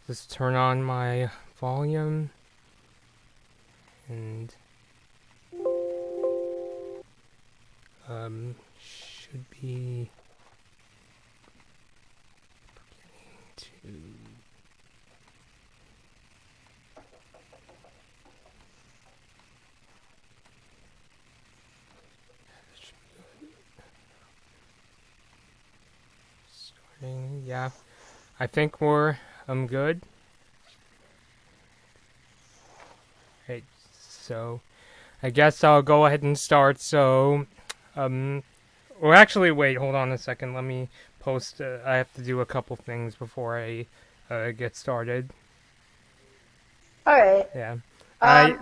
Just turn on my volume and should be beginning to starting. Yeah, I think we're good. Right, so I guess I'll go ahead and start. So, well, actually, wait, hold on a second. Let me post. I have to do a couple things before I get started. Alright. Yeah.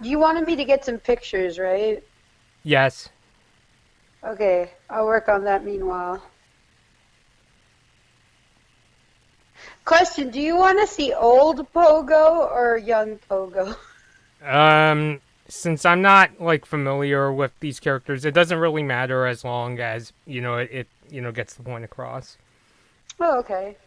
You wanted me to get some pictures, right? Yes. Okay, I'll work on that meanwhile. Question, do you want to see old Pogo or young Pogo? Since I'm not like familiar with these characters, it doesn't really matter as long as it gets the point across. Oh, okay.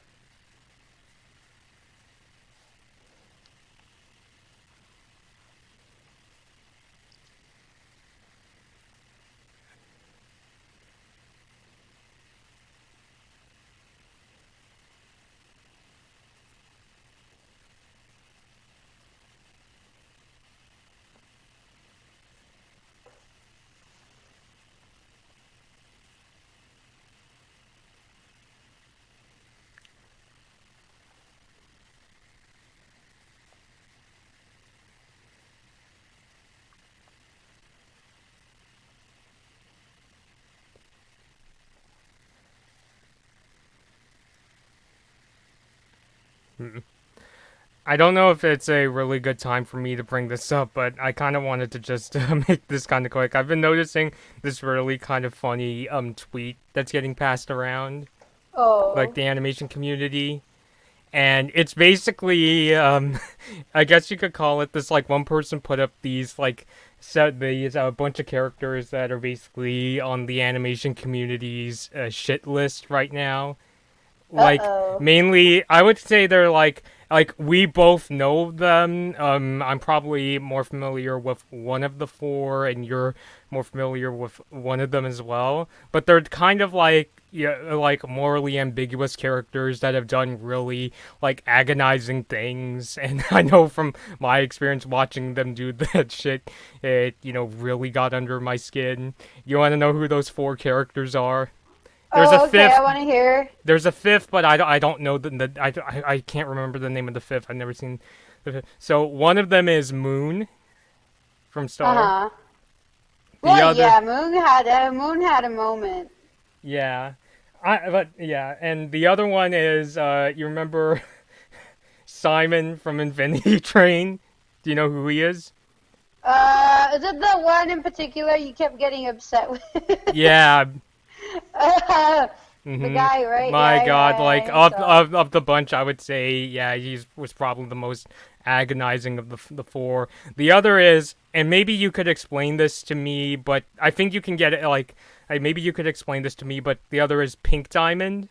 I don't know if it's a really good time for me to bring this up, but I kind of wanted to just make this kind of quick. I've been noticing this really kind of funny tweet that's getting passed around, like Oh. the animation community, and it's basically I guess you could call it this, like one person put up these like set these a bunch of characters that are basically on the animation community's shit list right now. Like Uh-oh. mainly I would say they're like we both know them. I'm probably more familiar with one of the four and you're more familiar with one of them as well, but they're kind of like, yeah, like morally ambiguous characters that have done really like agonizing things. And I know from my experience watching them do that shit, it really got under my skin. You want to know who those four characters are? There's a Oh, okay, I fifth. want to hear. There's a fifth, but I don't know I can't remember the name of the fifth. I've never seen the fifth. So one of them is Moon from Star. Uh-huh. The Well, other, yeah, Moon had a moment. yeah, but yeah, and the other one is you remember Simon from Infinity Train? Do you know who he is? Is it the one in particular you kept getting upset with? Yeah. The guy, right? My Yeah, God, yeah, like yeah, I saw. of the bunch, I would say, yeah, he was probably the most agonizing of the four. The other is, and maybe you could explain this to me, but I think you can get it. Maybe you could explain this to me, but the other is Pink Diamond.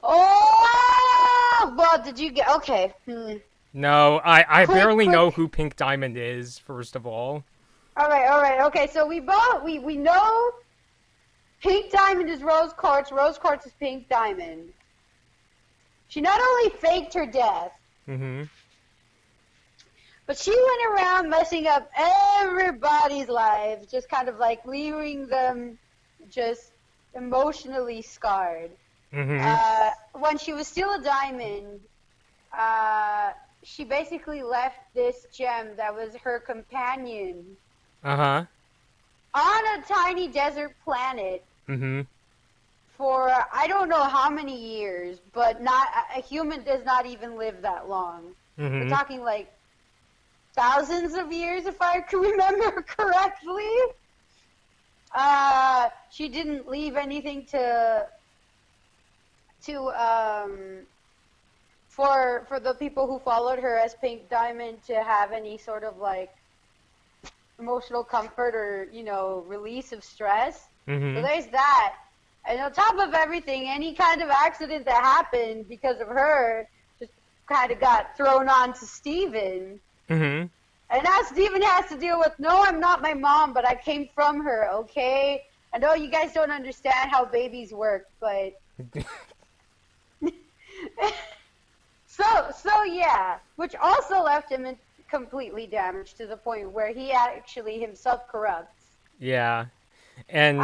Oh, well, did you get? Okay. No, I Quick, barely know quick. who Pink Diamond is. First of all, All right. Okay, so we know Pink Diamond is Rose Quartz. Rose Quartz is Pink Diamond. She not only faked her death, mm-hmm. but she went around messing up everybody's lives, just kind of like leaving them just emotionally scarred. Mm-hmm. When she was still a diamond, she basically left this gem that was her companion Uh-huh. on a tiny desert planet Mm-hmm. for I don't know how many years, but not a human does not even live that long. We're Mm-hmm. talking like thousands of years, if I can remember correctly. She didn't leave anything for the people who followed her as Pink Diamond to have any sort of like emotional comfort or release of stress. So Mm-hmm. there's that. And on top of everything, any kind of accident that happened because of her just kind of got thrown on to Steven. Mm-hmm. And now Steven has to deal with, no, I'm not my mom, but I came from her, okay? I know you guys don't understand how babies work, but... So yeah, which also left him completely damaged to the point where he actually himself corrupts. Yeah. And...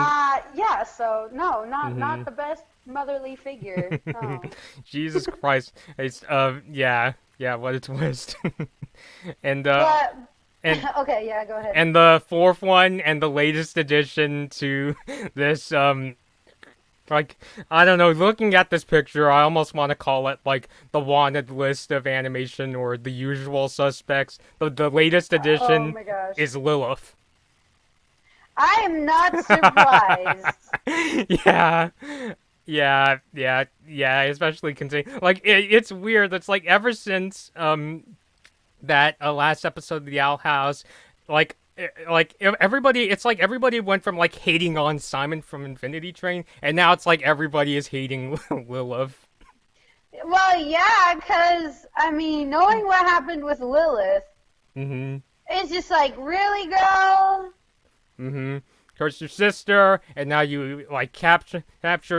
yeah, so, no, not the best motherly figure. No. Jesus Christ. It's, yeah, what a twist. And, But, and okay, yeah, go ahead. and the fourth one and the latest addition to this, like, I don't know, looking at this picture, I almost want to call it, like, the wanted list of animation or the usual suspects. The latest addition Oh my gosh. is Lilith. I am not surprised. Yeah, especially considering, like, it's weird. It's like, ever since, that last episode of the Owl House, like everybody, it's like everybody went from like hating on Simon from Infinity Train, and now it's like everybody is hating Lilith. Well, yeah, because, I mean, knowing what happened with Lilith, it's just like, really, girl? Cursed your sister, and now you like captured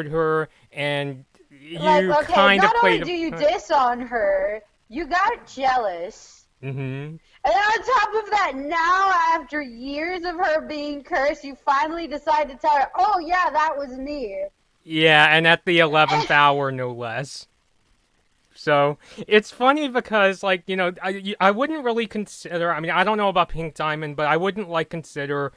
her, and you like, okay, kind of not played. only do you diss on her, you got jealous. And on top of that, now after years of her being cursed, you finally decide to tell her, oh yeah, that was me. Yeah, and at the 11th hour, no less. So, it's funny because, like, you know, I wouldn't really consider, I mean, I don't know about Pink Diamond, but I wouldn't, like, consider,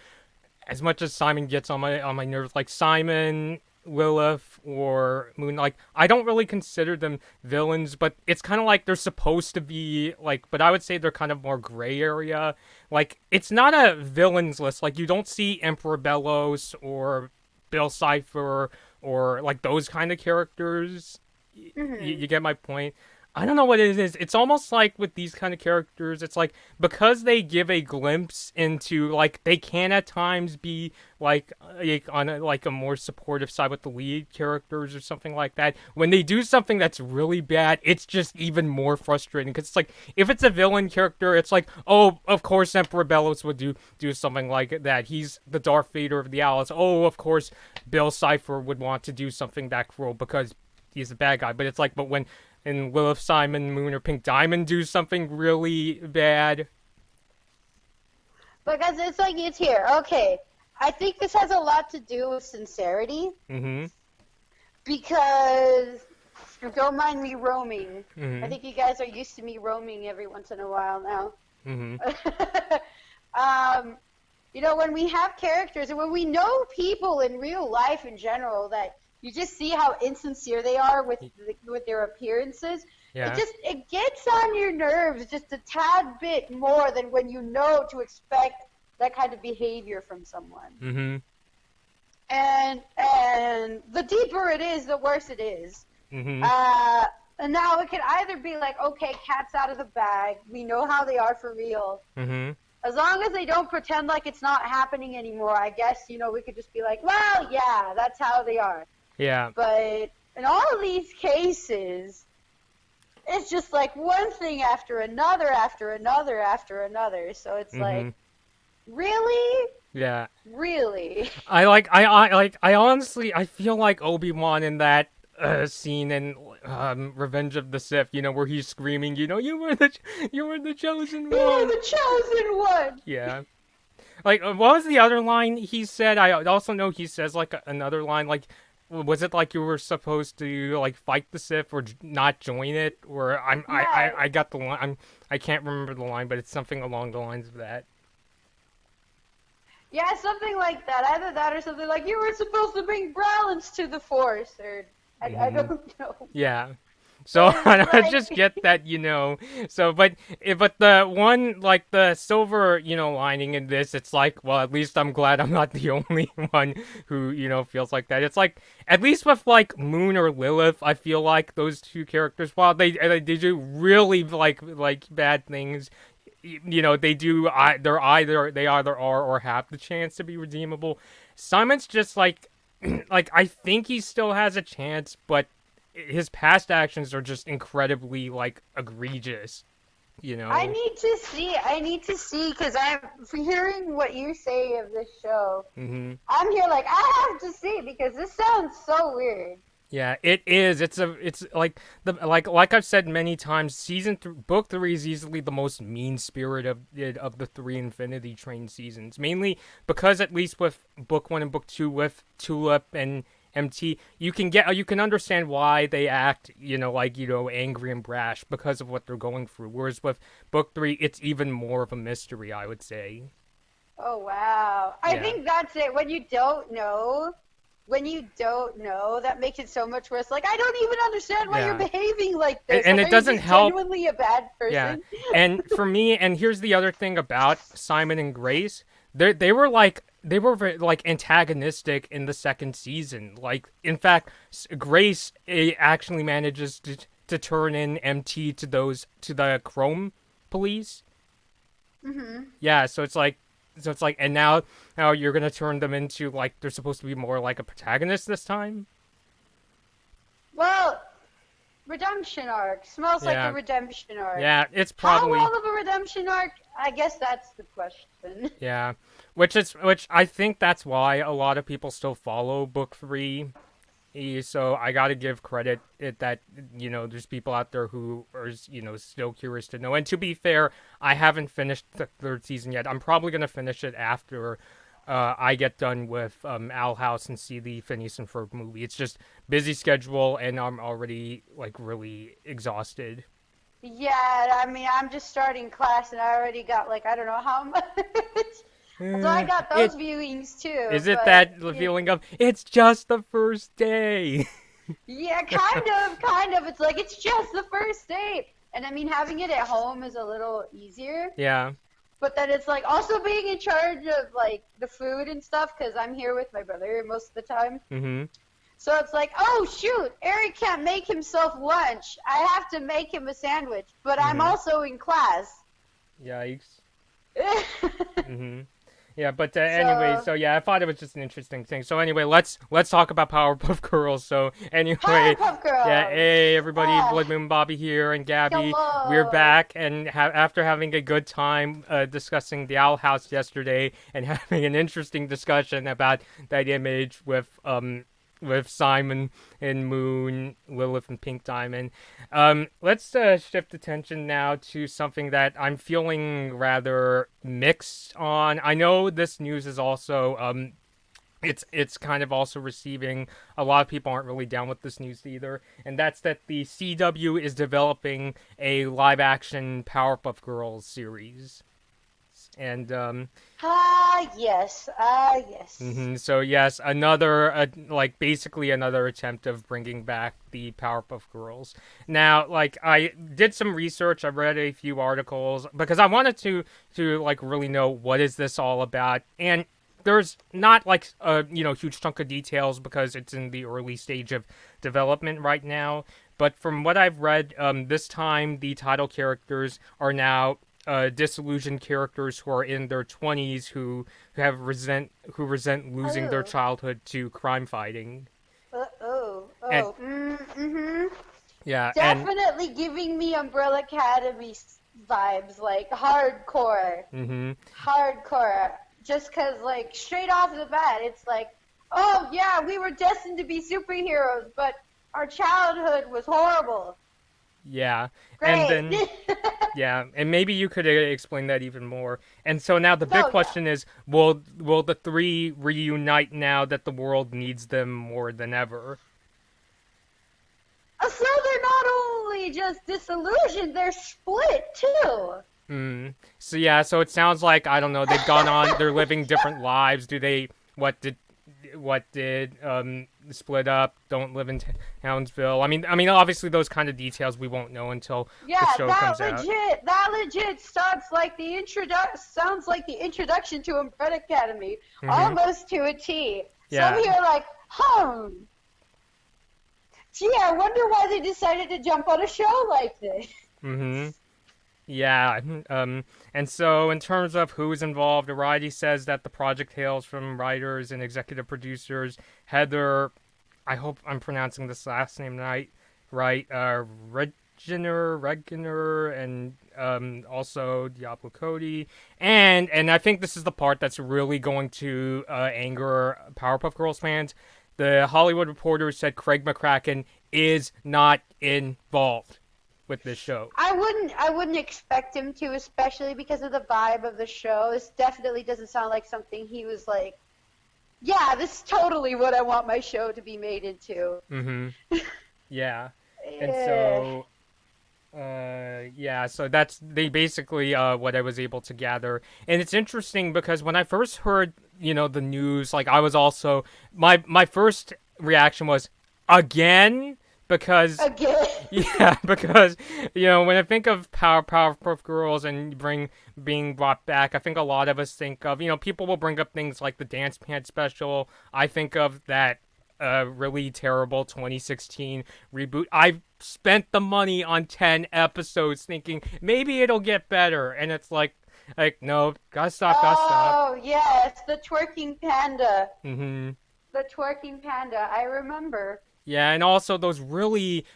as much as Simon gets on my nerves, like, Simon, Lilith, or Moon, like, I don't really consider them villains, but it's kind of like they're supposed to be, like, but I would say they're kind of more gray area. Like, it's not a villains list. Like, you don't see Emperor Bellows or Bill Cipher or, like, those kind of characters. You get my point? I don't know what it is. It's almost like with these kind of characters, it's like, because they give a glimpse into, like, they can at times be, like on a more supportive side with the lead characters or something like that. When they do something that's really bad, it's just even more frustrating. Because it's like, if it's a villain character, it's like, oh, of course Emperor Bellows would do something like that. He's the Darth Vader of the Owls. Oh, of course Bill Cipher would want to do something that cruel because he's a bad guy. But it's like, but when... and Lilith, Simon, Moon, or Pink Diamond do something really bad. Because it's like, it's here. Okay, I think this has a lot to do with sincerity. Because, don't mind me roaming. I think you guys are used to me roaming every once in a while now. You know, when we have characters, and when we know people in real life in general, that you just see how insincere they are with their appearances. Yeah. It gets on your nerves just a tad bit more than when you know to expect that kind of behavior from someone. And the deeper it is, the worse it is. And now it can either be like, okay, cat's out of the bag. We know how they are for real. As long as they don't pretend like it's not happening anymore, I guess, you know, we could just be like, well, yeah, that's how they are. Yeah. But in all of these cases, it's just like one thing after another, after another, after another. So it's like, really? Yeah. Really? I honestly, I feel like Obi-Wan in that scene in Revenge of the Sith, you know, where he's screaming, you know, you were the chosen one. You were the chosen one. Yeah. Like, what was the other line he said? I also know he says, like, another line, like, was it like you were supposed to, like, fight the Sith or not join it? Or I got the line. I can't remember the line, but it's something along the lines of that. Yeah, something like that. Either that or something like, you were supposed to bring balance to the Force, or I don't know. Yeah. So I just get that, you know. So, but the one, like, the silver, you know, lining in this, it's like, well, at least I'm glad I'm not the only one who, you know, feels like that. It's like, at least with, like, Moon or Lilith, I feel like those two characters, while they do really, like bad things, you know, they either are or have the chance to be redeemable. Simon's just like, like, I think he still has a chance, but his past actions are just incredibly like egregious. I need to see, because I'm hearing what you say of this show. Mm-hmm. I'm here like, I have to see, because this sounds so weird. Yeah, it is. It's like like I've said many times. Book 3 is easily the most mean spirited of the 3 Infinity Train seasons. Mainly because at least with book 1 and book 2 with Tulip and MT, you can understand why they act angry and brash because of what they're going through. Whereas with book 3, it's even more of a mystery, I would say. Oh wow! I think that's it. When you don't know, that makes it so much worse. Like, I don't even understand why you're behaving like this. And like, it doesn't help. Genuinely a bad person. Yeah, and for me, and here's the other thing about Simon and Grace, they were very, like antagonistic in the second season. Like, in fact, Grace actually manages to turn in MT to the Chrome police. Mm-hmm. Yeah, so it's like, and now you're gonna turn them into like they're supposed to be more like a protagonist this time. Well, redemption arc smells like a redemption arc. Yeah, it's probably how well of a redemption arc. I guess that's the question. Yeah, which I think that's why a lot of people still follow book 3. So I got to give credit that there's people out there who are still curious to know. And to be fair, I haven't finished the 3rd season yet. I'm probably gonna finish it after I get done with Owl House and see the Phineas and Ferb movie. It's just busy schedule, and I'm already like really exhausted. Yeah, I mean, I'm just starting class, and I already got like I don't know how much. So I got those viewings too. Is it that feeling of it's just the first day? Yeah, kind of. It's like it's just the first day, and I mean having it at home is a little easier. Yeah. But then it's like also being in charge of like the food and stuff because I'm here with my brother most of the time. Mm-hmm. So it's like, oh shoot, Eric can't make himself lunch. I have to make him a sandwich, but I'm also in class. Yikes. Mm-hmm. Yeah, but anyway, so yeah, I thought it was just an interesting thing. So anyway, let's talk about Powerpuff Girls. So anyway, Powerpuff Girls. Yeah, hey everybody, Blood Moon Bobby here and Gabby. Hello. We're back, and after having a good time discussing the Owl House yesterday and having an interesting discussion about that image with Simon and Moon, Lilith and Pink Diamond. Let's shift attention now to something that I'm feeling rather mixed on. I know this news is also it's kind of also receiving a lot of people aren't really down with this news either, and that's that the CW is developing a live action Powerpuff Girls series. And yes. Mm-hmm. So yes, another basically another attempt of bringing back the Powerpuff Girls. Now, like I did some research, I read a few articles because I wanted to like really know what is this all about, and there's not like a huge chunk of details because it's in the early stage of development right now. But from what I've read, this time the title characters are now disillusioned characters who are in their 20s who resent losing their childhood to crime fighting. Yeah, definitely giving me Umbrella Academy vibes, like hardcore. Mm-hmm. Hardcore. Just because, like, straight off the bat, it's like, oh yeah, we were destined to be superheroes, but our childhood was horrible. Yeah. Great. And then yeah, and maybe you could explain that even more. And so now the big question is, will the 3 reunite now that the world needs them more than ever? So they're not only just disillusioned, they're split too. So yeah, so it sounds like, I don't know, they've gone on, they're living different lives. What did split up, don't live in Townsville? I mean, obviously those kind of details we won't know until the show comes out. That legit sounds like the introduction to Umbrella Academy, almost to a T. Yeah. So I'm here like, gee, I wonder why they decided to jump on a show like this. Yeah, and so in terms of who's involved, Variety says that the project hails from writers and executive producers Heather, I hope I'm pronouncing this last name right, right? Reginer, and also Diablo Cody, and I think this is the part that's really going to anger Powerpuff Girls fans. The Hollywood Reporter said Craig McCracken is not involved with this show. I wouldn't expect him to, especially because of the vibe of the show. This definitely doesn't sound like something he was like, yeah, this is totally what I want my show to be made into. Mm-hmm. Yeah. And so, so that's basically what I was able to gather. And it's interesting because when I first heard, the news, like I was also, my first reaction was, again? Because again. Yeah, because when I think of Powerpuff Girls and being brought back, I think a lot of us think of people will bring up things like the Dance Pants special. I think of that really terrible 2016 reboot. I spent the money on 10 episodes thinking maybe it'll get better, and it's like no, gotta stop. Oh yes, the twerking panda. Mm-hmm. The twerking panda. I remember. Yeah, and also those really,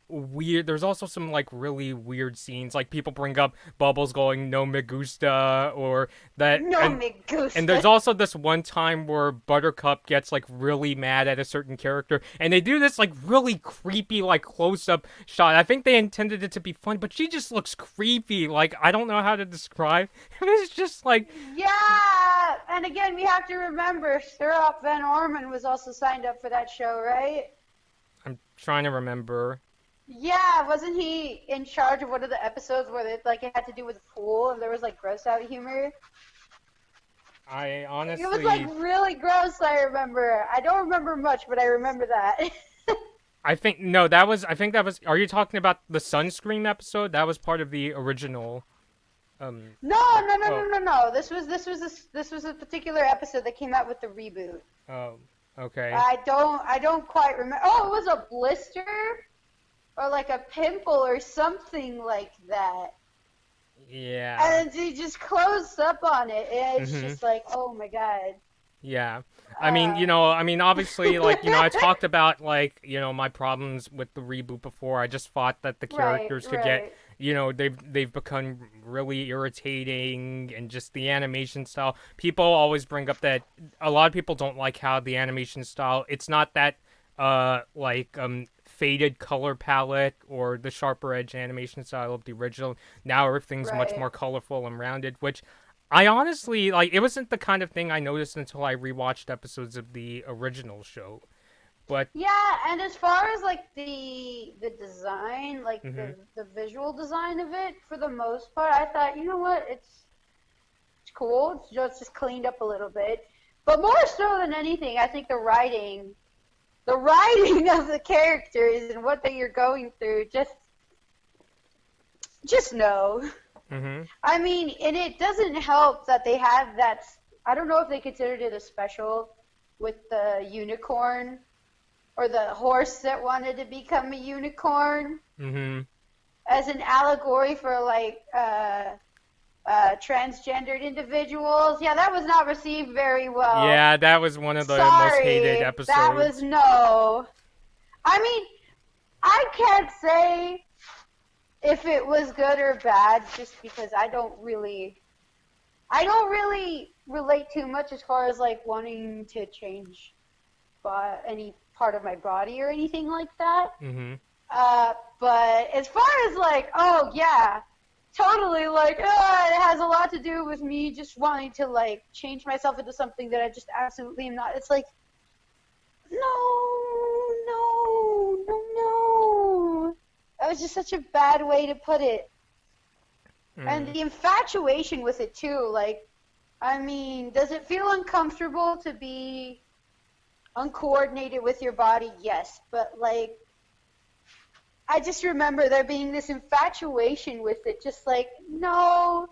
weird... There's also some, really weird scenes. Like, people bring up Bubbles going, no me gusta, or that... No me gusta. And there's also this one time where Buttercup gets, really mad at a certain character, and they do this, really creepy, close-up shot. I think they intended it to be fun, but she just looks creepy. I don't know how to describe. It's just, Yeah! And again, we have to remember, Sir Van Orman was also signed up for that show, right? I'm trying to remember. Yeah, wasn't he in charge of one of the episodes where it had to do with the pool and there was gross out humor? I honestly... It was really gross, I remember. I don't remember much, but I remember that. I think that was... Are you talking about the Sunscreen episode? That was part of the original... No. This was a particular episode that came out with the reboot. Oh. Okay. I don't quite remember. Oh, it was a blister? Or a pimple or something like that. Yeah. And he just closed up on it. And it's just oh my god. Yeah. I mean, obviously, I talked about, my problems with the reboot before. I just thought that the characters could get, they've become really irritating, and just the animation style. People always bring up that a lot of people don't like how the animation style, it's not that, faded color palette or the sharper edge animation style of the original. Now everything's much more colorful and rounded, which... I honestly, it wasn't the kind of thing I noticed until I rewatched episodes of the original show. But yeah, and as far as the design, the visual design of it, for the most part, I thought, you know what, it's cool. It's just cleaned up a little bit. But more so than anything, I think the writing of the characters and what they are going through, just no. Mm-hmm. I mean, and it doesn't help that they have that... I don't know if they considered it a special with the unicorn or the horse that wanted to become a unicorn as an allegory for transgendered individuals. Yeah, that was not received very well. Yeah, that was one of the most hated episodes. That was no. I mean, I can't say if it was good or bad, just because I don't really relate too much as far as wanting to change any part of my body or anything like that. Mm-hmm. But as far as oh yeah, totally it has a lot to do with me just wanting to change myself into something that I just absolutely am not. It's no. That was just such a bad way to put it. And the infatuation with it, too. I mean, does it feel uncomfortable to be uncoordinated with your body? Yes. But, I just remember there being this infatuation with it. Just no,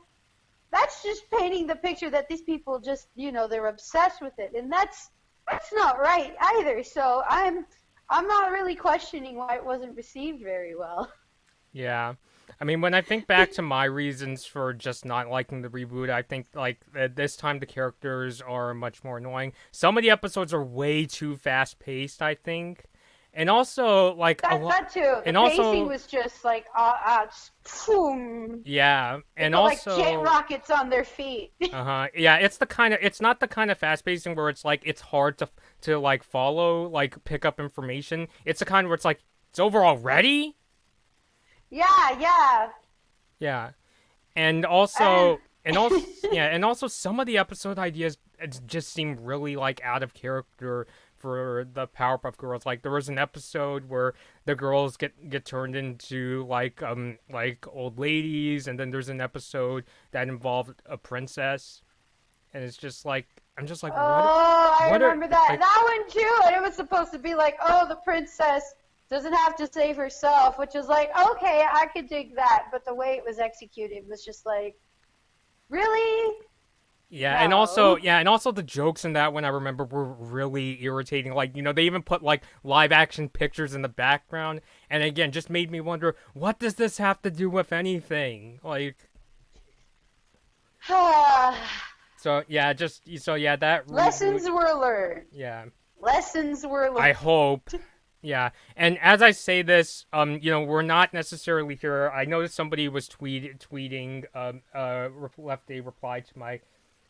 that's just painting the picture that these people just, they're obsessed with it. And that's not right either. So I'm not really questioning why it wasn't received very well. Yeah. I mean, when I think back to my reasons for just not liking the reboot, I think, at this time the characters are much more annoying. Some of the episodes are way too fast-paced, I think. And also, like, that too. The and pacing also, was just like, boom. yeah, They and put like jet also, rockets on their feet. yeah, it's not the kind of fast pacing where it's like it's hard to like follow, like pick up information. It's the kind where it's like it's over already. Yeah, yeah. Yeah, and And also some of the episode ideas just seem really like out of character for the Powerpuff Girls. Like there was an episode where the girls get turned into like old ladies, and then there's an episode that involved a princess, and it's just like I'm just like oh, I what are remember that. like That one too. And it was supposed to be like, oh, the princess doesn't have to save herself, which is like, okay, I could dig that. But the way it was executed was just like, really? Yeah, No. and also the jokes in that one I remember were really irritating. Like, they even put like live action pictures in the background, and again, just made me wonder, what does this have to do with anything? Like, that Lessons reboot, were learned. yeah. Lessons were learned. I hope. Yeah, and as I say this, we're not necessarily here. I noticed somebody was tweeting, left a reply to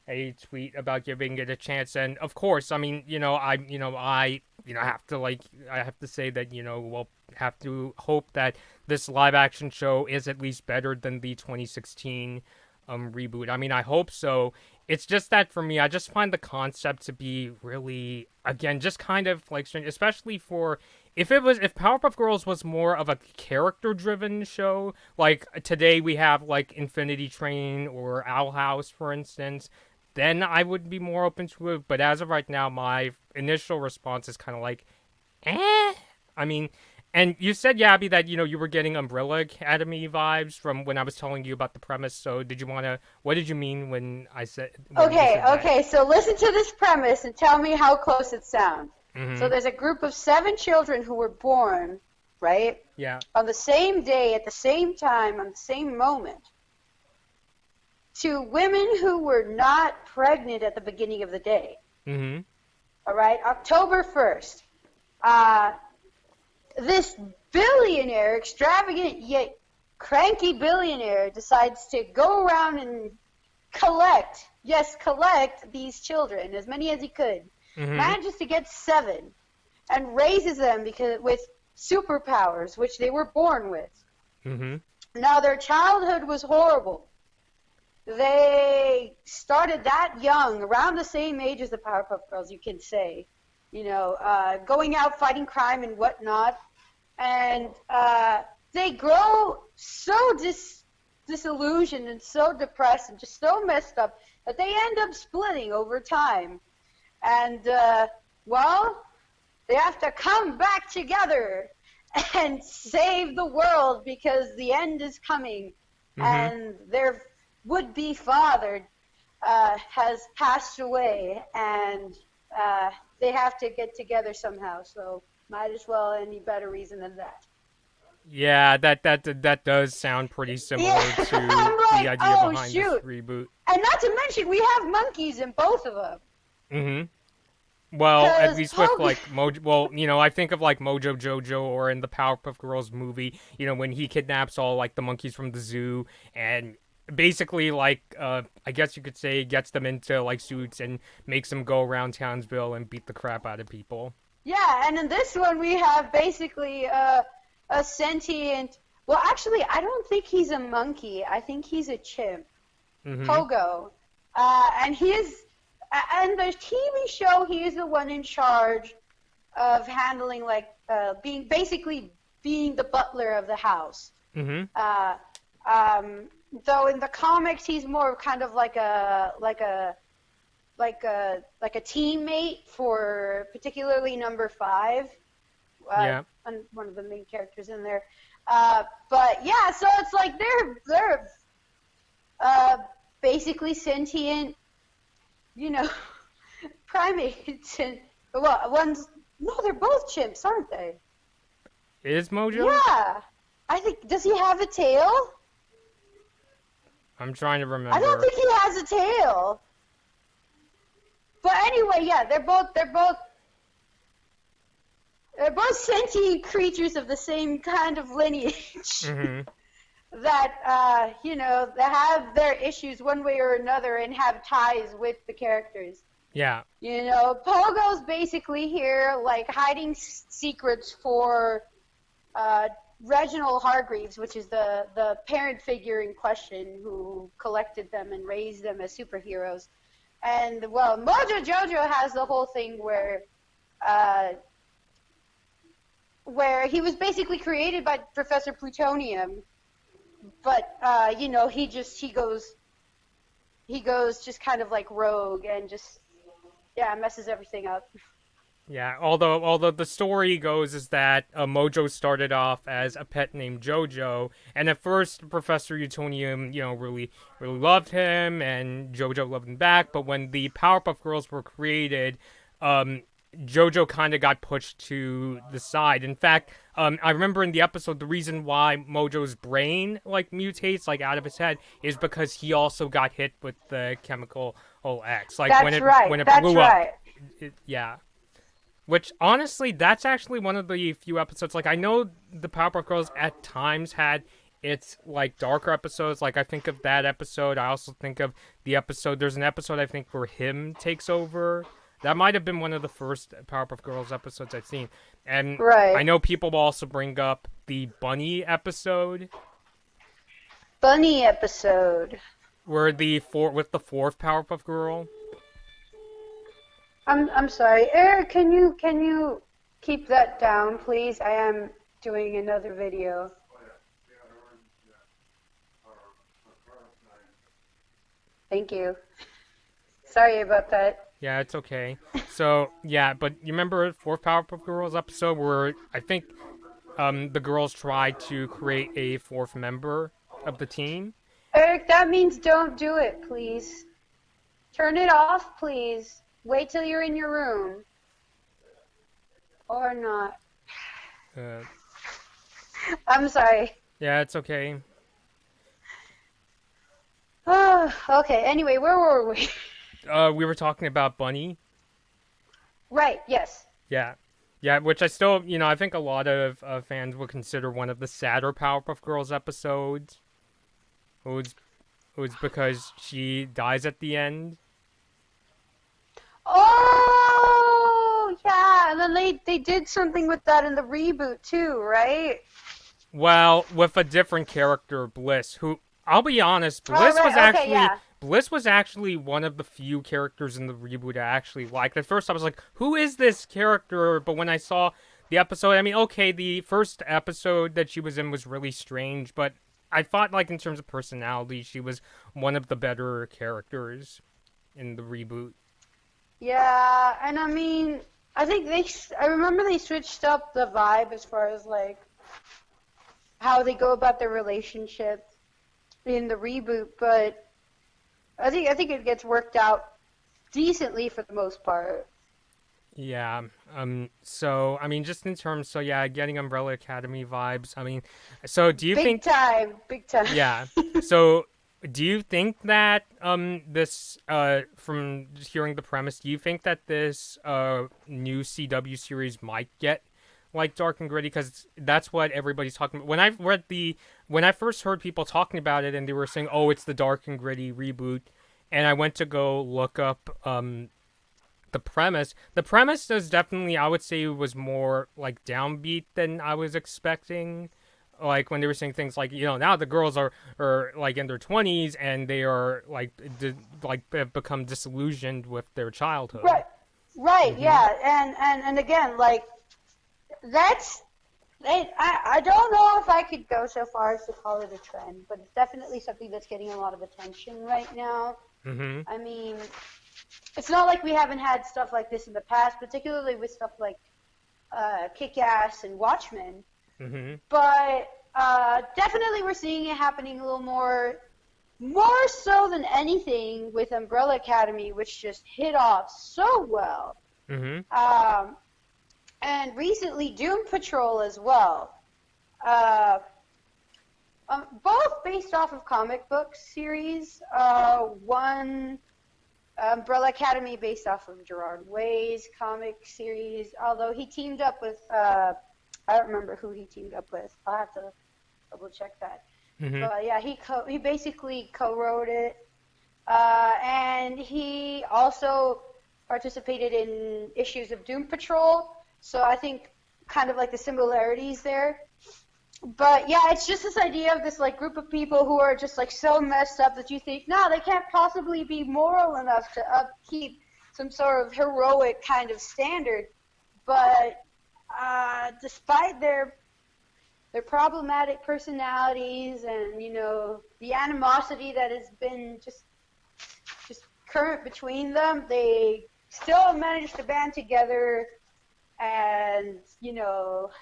a tweet about giving it a chance, and of course, I mean, I have to say that we'll have to hope that this live action show is at least better than the 2016 reboot. I mean, I hope so. It's just that for me, I just find the concept to be really, again, just kind of like strange, especially for if Powerpuff Girls was more of a character driven show, like today we have like Infinity Train or Owl House, for instance, then I would be more open to it. But as of right now, my initial response is kind of like, eh. I mean, and you said, Yabby, that you were getting Umbrella Academy vibes from when I was telling you about the premise. So what did you mean when I said when you Okay, said that? okay, so listen to this premise and tell me how close it sounds. So Mm-hmm. there's a group of 7 children who were born, right? Yeah. On the same day, at the same time, on the same moment, to women who were not pregnant at the beginning of the day. Mm-hmm. All right, October 1st. This billionaire, extravagant yet cranky billionaire, decides to go around and collect these children, as many as he could. Mm-hmm. Manages to get 7 and raises them with superpowers, which they were born with. Mm-hmm. Now, their childhood was horrible. They started that young, around the same age as the Powerpuff Girls, you can say. Going out fighting crime and whatnot. And they grow so disillusioned and so depressed and just so messed up that they end up splitting over time. And, they have to come back together and save the world because the end is coming. Mm-hmm. And their would-be father has passed away, and they have to get together somehow. So might as well any better reason than that. Yeah, that does sound pretty similar to I'm the like, idea oh, behind shoot. this reboot. And not to mention, we have monkeys in both of them. Mm-hmm. Well, at 'Cause least with like Mojo. Well, I think of like Mojo Jojo or in the Powerpuff Girls movie. When he kidnaps all like the monkeys from the zoo and basically like I guess you could say gets them into like suits and makes them go around Townsville and beat the crap out of people. Yeah, and in this one we have basically a sentient. Well, actually, I don't think he's a monkey. I think he's a chimp. Mm-hmm. Pogo, and he is. And the TV show, he is the one in charge of handling, like, being the butler of the house. Mm-hmm. Though in the comics, he's more kind of like a teammate for particularly number 5. Yeah. And one of the main characters in there. But yeah, so it's like they're basically sentient. Primates and they're both chimps, aren't they? Is Mojo? Yeah, I think. Does he have a tail? I'm trying to remember. I don't think he has a tail. But anyway, yeah, they're both. They're both sentient creatures of the same kind of lineage. Mm-hmm. That, that have their issues one way or another and have ties with the characters. Yeah. Pogo's basically here, like, hiding secrets for Reginald Hargreaves, which is the parent figure in question who collected them and raised them as superheroes. And, well, Mojo Jojo has the whole thing where he was basically created by Professor Plutonium, but he goes just kind of like rogue and just messes everything up. Yeah, although the story goes is that Mojo started off as a pet named Jojo, and at first Professor Utonium, really really loved him, and Jojo loved him back. But when the Powerpuff Girls were created, Jojo kind of got pushed to the side. In fact, I remember in the episode the reason why Mojo's brain mutates out of his head is because he also got hit with the chemical X. When it blew up. Yeah. Which, honestly, that's actually one of the few episodes. I know the Powerpuff Girls at times had its, darker episodes. I think of that episode. I also think of the episode. There's an episode, I think, where Him takes over. That might have been one of the first Powerpuff Girls episodes I've seen. And I know people will also bring up the Bunny episode. Bunny episode. Where with the fourth Powerpuff Girl. I'm sorry, Eric. Can you keep that down, please? I am doing another video. Thank you. Sorry about that. Yeah, it's okay. So yeah, but you remember the fourth Powerpuff Girls episode where I think the girls tried to create a fourth member of the team? Eric, that means don't do it, please. Turn it off, please. Wait till you're in your room. Or not. I'm sorry. Yeah, it's okay. Okay, anyway, where were we? We were talking about Bunny. Right, yes. Yeah. Yeah, which I still, I think a lot of fans would consider one of the sadder Powerpuff Girls episodes. It was because she dies at the end. Oh, yeah, and then they did something with that in the reboot too, right? Well, with a different character, Bliss, who, I'll be honest, Bliss was actually one of the few characters in the reboot I actually liked. At first I was like, who is this character? But when I saw the episode, the first episode that she was in was really strange, but I thought, in terms of personality, she was one of the better characters in the reboot. Yeah, and I think I remember they switched up the vibe as far as, how they go about their relationship in the reboot, but I think it gets worked out decently for the most part. Yeah. So, just in terms, getting Umbrella Academy vibes. So do you think... Big time. Yeah. So, do you think that, this, from hearing the premise, do you think that this, new CW series might get, dark and gritty? Because that's what everybody's talking about. When I first heard people talking about it and they were saying, oh, it's the dark and gritty reboot, and I went to go look up, the premise. The premise is definitely, I would say, was more, downbeat than I was expecting. When they were saying things now the girls are in their 20s and they are have become disillusioned with their childhood. Right, yeah, and again, that's I don't know if I could go so far as to call it a trend, but it's definitely something that's getting a lot of attention right now. Mm-hmm. It's not like we haven't had stuff like this in the past, particularly with stuff like Kick-Ass and Watchmen. Mm-hmm. But definitely we're seeing it happening a little more so than anything with Umbrella Academy, which just hit off so well. Mm-hmm. And recently Doom Patrol as well. Both based off of comic book series. One Umbrella Academy, based off of Gerard Way's comic series. Although he teamed up with, I don't remember who he teamed up with. I'll have to double check that. But yeah, he basically co-wrote it, and he also participated in issues of Doom Patrol. So I think kind of like the similarities there. But yeah, it's just this idea of this like group of people who are just like so messed up that you think, no, they can't possibly be moral enough to upkeep some sort of heroic kind of standard. But despite their problematic personalities and the animosity that has been just current between them, they still managed to band together and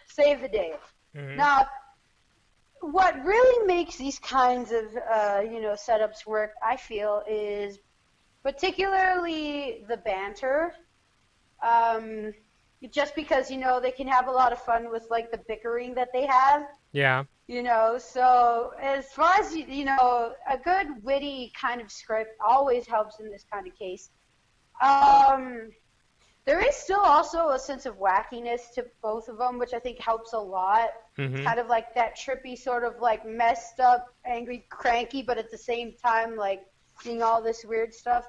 save the day. Now, what really makes these kinds of setups work, I feel, is particularly the banter. Just because they can have a lot of fun with like the bickering that they have. Yeah. So as far as a good witty kind of script always helps in this kind of case. There is still also a sense of wackiness to both of them, which I think helps a lot. It's kind of like that trippy sort of like messed up, angry, cranky, but at the same time like seeing all this weird stuff.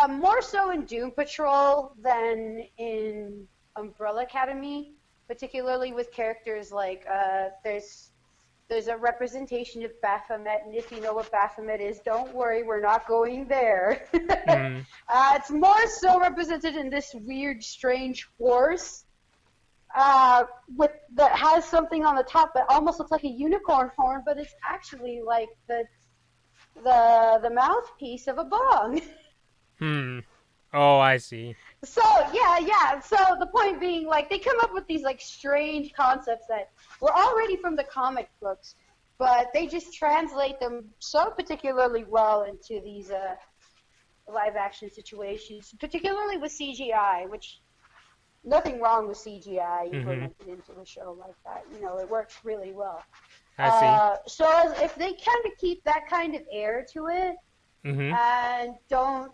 More so in Doom Patrol than in Umbrella Academy, particularly with characters like there's a representation of Baphomet, and if you know what Baphomet is, don't worry, we're not going there. It's more so represented in this weird, strange horse that has something on the top that almost looks like a unicorn horn, but it's actually like the mouthpiece of a bong. Oh, I see. So, yeah. So the point being, like, they come up with these, like, strange concepts that were already from the comic books, but they just translate them so particularly well into these live-action situations, particularly with CGI, which nothing wrong with CGI implemented into a show like that. It works really well. I see. So if they kind of keep that kind of air to it and don't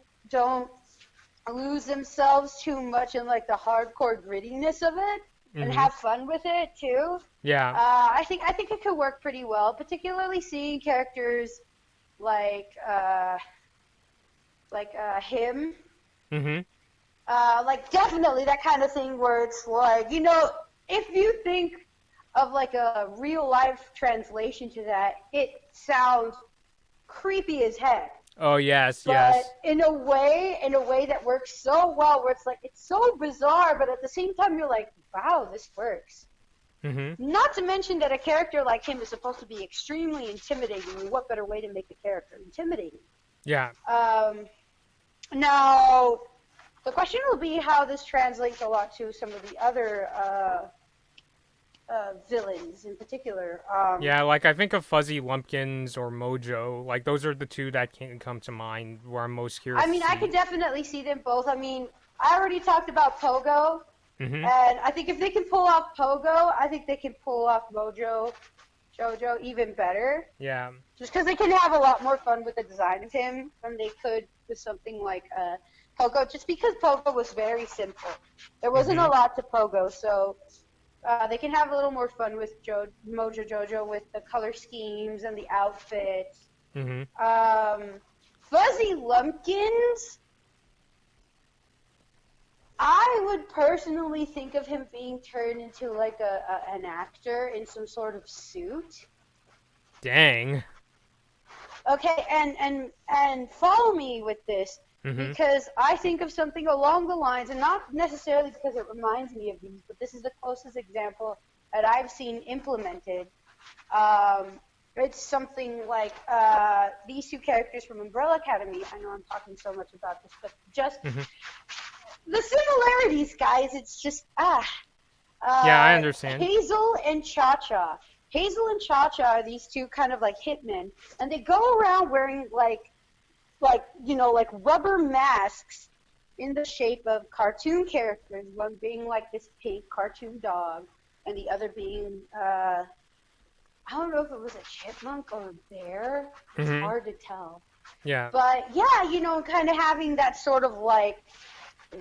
lose themselves too much in like the hardcore grittiness of it and have fun with it too. Yeah. I think it could work pretty well, particularly seeing characters like him. Like definitely that kind of thing where it's like, if you think of like a real life translation to that, it sounds creepy as heck. Oh, yes. But in a way that works so well, where it's like, it's so bizarre, but at the same time you're like, wow, this works. Not to mention that a character like him is supposed to be extremely intimidating, and what better way to make a character intimidating? Yeah. Now, the question will be how this translates a lot to some of the other villains in particular. Yeah, like I think of Fuzzy Lumpkins or Mojo. Like those are the two that can come to mind where I'm most curious. I mean, I could definitely see them both. I mean, I already talked about Pogo, and I think if they can pull off Pogo, I think they can pull off Jojo even better. Yeah. Just because they can have a lot more fun with the design of him than they could with something like Pogo. Just because Pogo was very simple, there wasn't a lot to Pogo, so. They can have a little more fun with Mojo Jojo with the color schemes and the outfits. Fuzzy Lumpkins, I would personally think of him being turned into like an actor in some sort of suit. Dang. Okay, and follow me with this. Because I think of something along the lines, and not necessarily because it reminds me of these, but this is the closest example that I've seen implemented. It's something like these two characters from Umbrella Academy. I know I'm talking so much about this, but just the similarities, guys. It's just yeah, I understand. Hazel and Cha-Cha. Hazel and Cha-Cha are these two kind of like hitmen, and they go around wearing like rubber masks in the shape of cartoon characters, one being like this pink cartoon dog, and the other being, I don't know if it was a chipmunk or a bear. It's hard to tell. Yeah. But yeah, kind of having that sort of like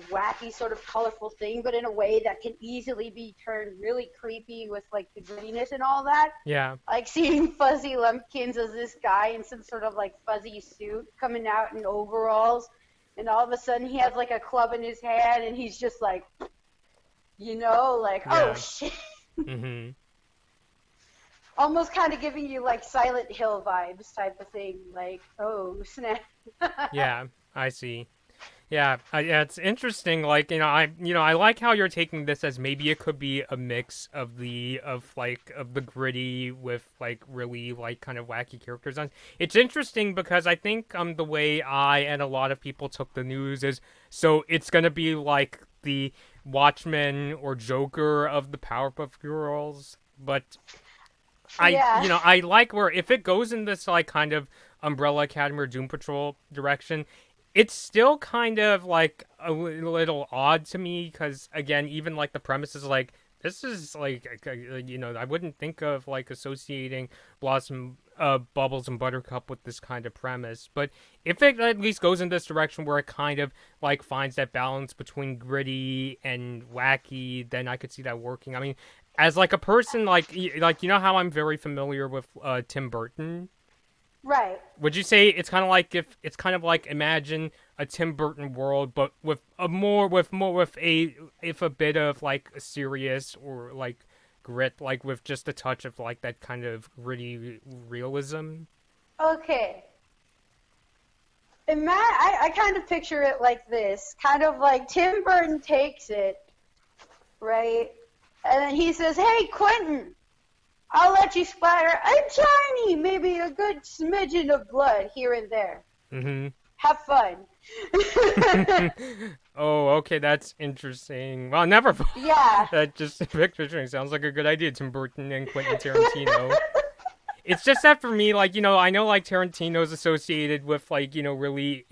wacky, sort of colorful thing, but in a way that can easily be turned really creepy with like the grittiness and all that. Yeah. Like seeing Fuzzy Lumpkins as this guy in some sort of like fuzzy suit coming out in overalls, and all of a sudden he has like a club in his hand, and he's just like, like, oh Yeah. shit. Mm-hmm. Almost kind of giving you like Silent Hill vibes type of thing. Like, oh snap. Yeah, I see. Yeah, it's interesting. Like, I like how you're taking this as maybe it could be a mix of the gritty with like really like kind of wacky characters. And it's interesting because I think the way I and a lot of people took the news is so it's gonna be like the Watchmen or Joker of the Powerpuff Girls, but Yeah. I like where if it goes in this like kind of Umbrella Academy or Doom Patrol direction, it's still kind of like a little odd to me because again, even like the premise is like this is like I wouldn't think of like associating Blossom, Bubbles, and Buttercup with this kind of premise, but if it at least goes in this direction where it kind of like finds that balance between gritty and wacky, then I could see that working. I mean, as like a person like how I'm very familiar with Tim Burton. Right. Would you say it's kind of like if it's kind of like imagine a Tim Burton world, but with a bit of like a serious or like grit, like with just a touch of like that kind of gritty realism? Okay. I kind of picture it like this. Kind of like Tim Burton takes it, right? And then he says, "Hey, Quentin, I'll let you splatter a tiny, maybe a good smidgen of blood here and there. Mm-hmm. Have fun." Oh, okay, that's interesting. Well, never. Yeah. That just picturing sounds like a good idea. Tim Burton and Quentin Tarantino. It's just that for me, like, I know, like, Tarantino's associated with, like, really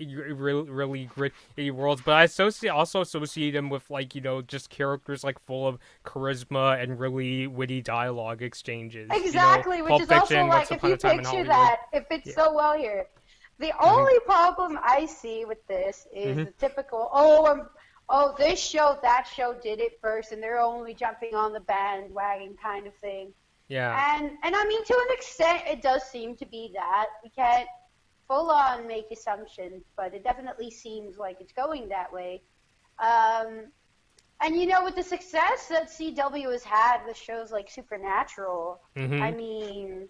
gritty worlds, but I also associate him with, like, just characters, like, full of charisma and really witty dialogue exchanges. Exactly, which Pulp is Fiction, also Once like, if Upon you a Time in picture Hollywood. that, it fits so well here. The only problem I see with this is Mm-hmm. the typical, this show, that show did it first, and they're only jumping on the bandwagon kind of thing. Yeah. And I mean, to an extent, it does seem to be that. We can't full on make assumptions, but it definitely seems like it's going that way. And with the success that CW has had with shows like Supernatural, I Mm-hmm. mean,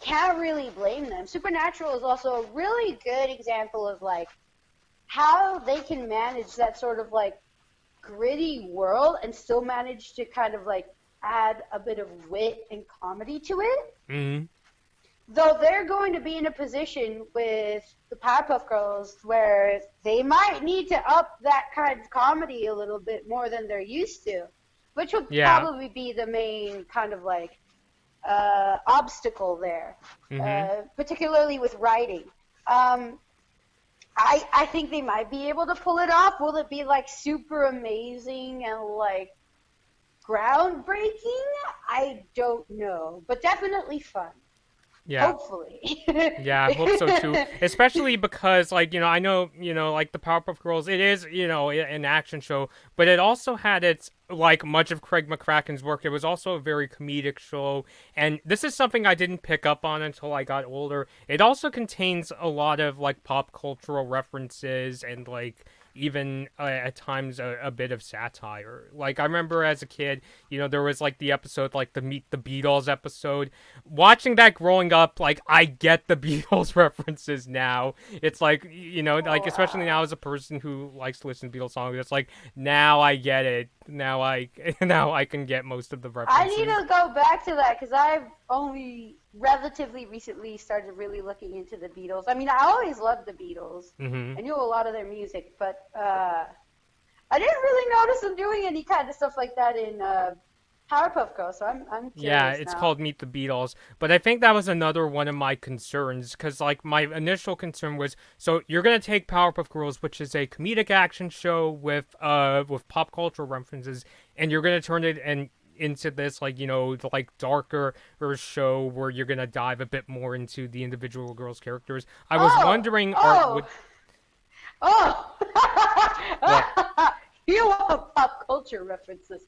can't really blame them. Supernatural is also a really good example of like how they can manage that sort of like gritty world and still manage to kind of like add a bit of wit and comedy to it. Mm-hmm. Though they're going to be in a position with the Powerpuff Girls where they might need to up that kind of comedy a little bit more than they're used to, which would Yeah. probably be the main kind of like obstacle there, Mm-hmm. particularly with writing. I think they might be able to pull it off. Will it be like super amazing and like groundbreaking? I don't know, but definitely fun. Yeah. Hopefully. Yeah, I hope so too. Especially because, like, I know, like the Powerpuff Girls, it is, an action show, but it also had its, like, much of Craig McCracken's work. It was also a very comedic show, and this is something I didn't pick up on until I got older. It also contains a lot of, like, pop cultural references and, like, even at times a bit of satire. Like, I remember as a kid, there was like the episode, like the Meet the Beatles episode. Watching that growing up, like, I get the Beatles references now. It's like, like, especially now as a person who likes to listen to Beatles songs, it's like, now I get it. Now I can get most of the references. I need to go back to that because I've only relatively recently started really looking into the Beatles. I mean, I always loved the Beatles. Mm-hmm. I knew a lot of their music, but I didn't really notice them doing any kind of stuff like that in Powerpuff Girls. So I'm curious. Yeah, it's now. called Meet the Beatles. But I think that was another one of my concerns because, like, my initial concern was, so you're gonna take Powerpuff Girls, which is a comedic action show with pop culture references, and you're gonna turn it and into this, like, you know, like darker or show where you're gonna dive a bit more into the individual girls' characters. I was Oh, wondering, oh, would oh! what? You want pop culture references.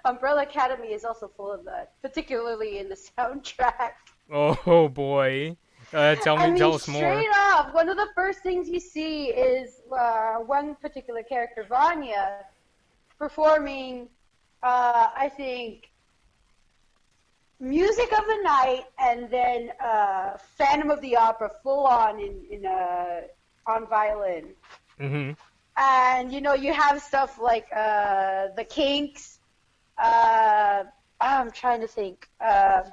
Umbrella Academy is also full of that, particularly in the soundtrack. Oh boy, I mean, tell us more. straight up, one of the first things you see is one particular character, Vanya, performing, I think, Music of the Night, and then Phantom of the Opera, full on on violin. Mm-hmm. And you know, you have stuff like the Kinks. I'm trying to think. Yeah,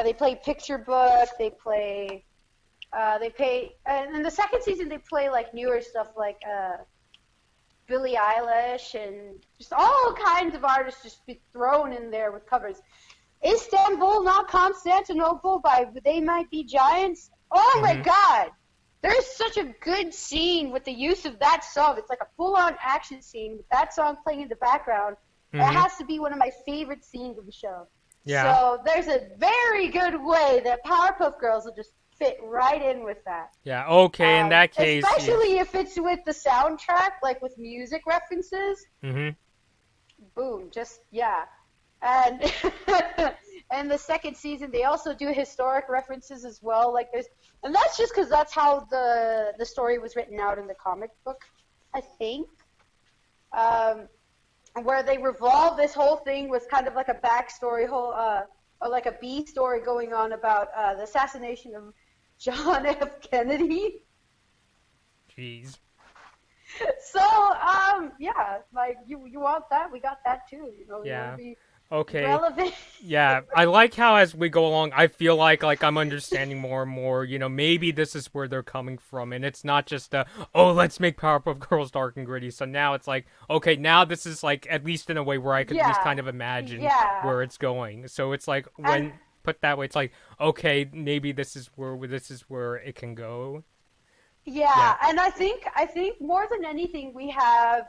they play Picture Book. They play, and in the second season they play like newer stuff like Billie Eilish and just all kinds of artists just be thrown in there with covers. Istanbul, Not Constantinople by They Might Be Giants. Oh my Mm-hmm. God! There's such a good scene with the use of that song. It's like a full-on action scene with that song playing in the background. It Mm-hmm. has to be one of my favorite scenes of the show. Yeah. So there's a very good way that Powerpuff Girls will just fit right in with that. Yeah. Okay. In that case, yeah. Especially if it's with the soundtrack, like with music references. Mm-hmm. Boom, just yeah. And and the second season they also do historic references as well. Like and that's just because that's how the story was written out in the comic book, I think. Where they revolve this whole thing was kind of like a backstory, or like a B story going on about the assassination of John F. Kennedy. Jeez. So yeah, like you want that, we got that too. You know, you want Yeah. to be Okay. relevant. Yeah, I like how as we go along, I feel like I'm understanding more and more. You know, maybe this is where they're coming from, and it's not just oh, let's make Powerpuff Girls dark and gritty. So now it's like, okay, now this is like at least in a way where I could at least kind of imagine Yeah. where it's going. So it's like And when put that way, it's like okay, maybe this is where it can go. Yeah. yeah, and I think more than anything, we have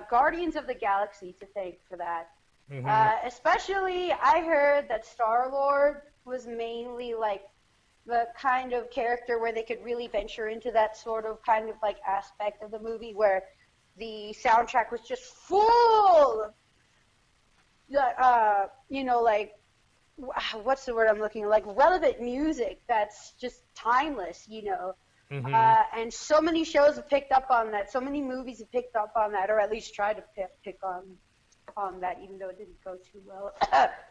Guardians of the Galaxy to thank for that. Hmm. Especially, I heard that Star-Lord was mainly like the kind of character where they could really venture into that sort of kind of like aspect of the movie where the soundtrack was just full of, you know, like, what's the word I'm looking like relevant music that's just timeless, you know. Hmm. And so many shows have picked up on that. So many movies have picked up on that, or at least tried to pick on that, even though it didn't go too well.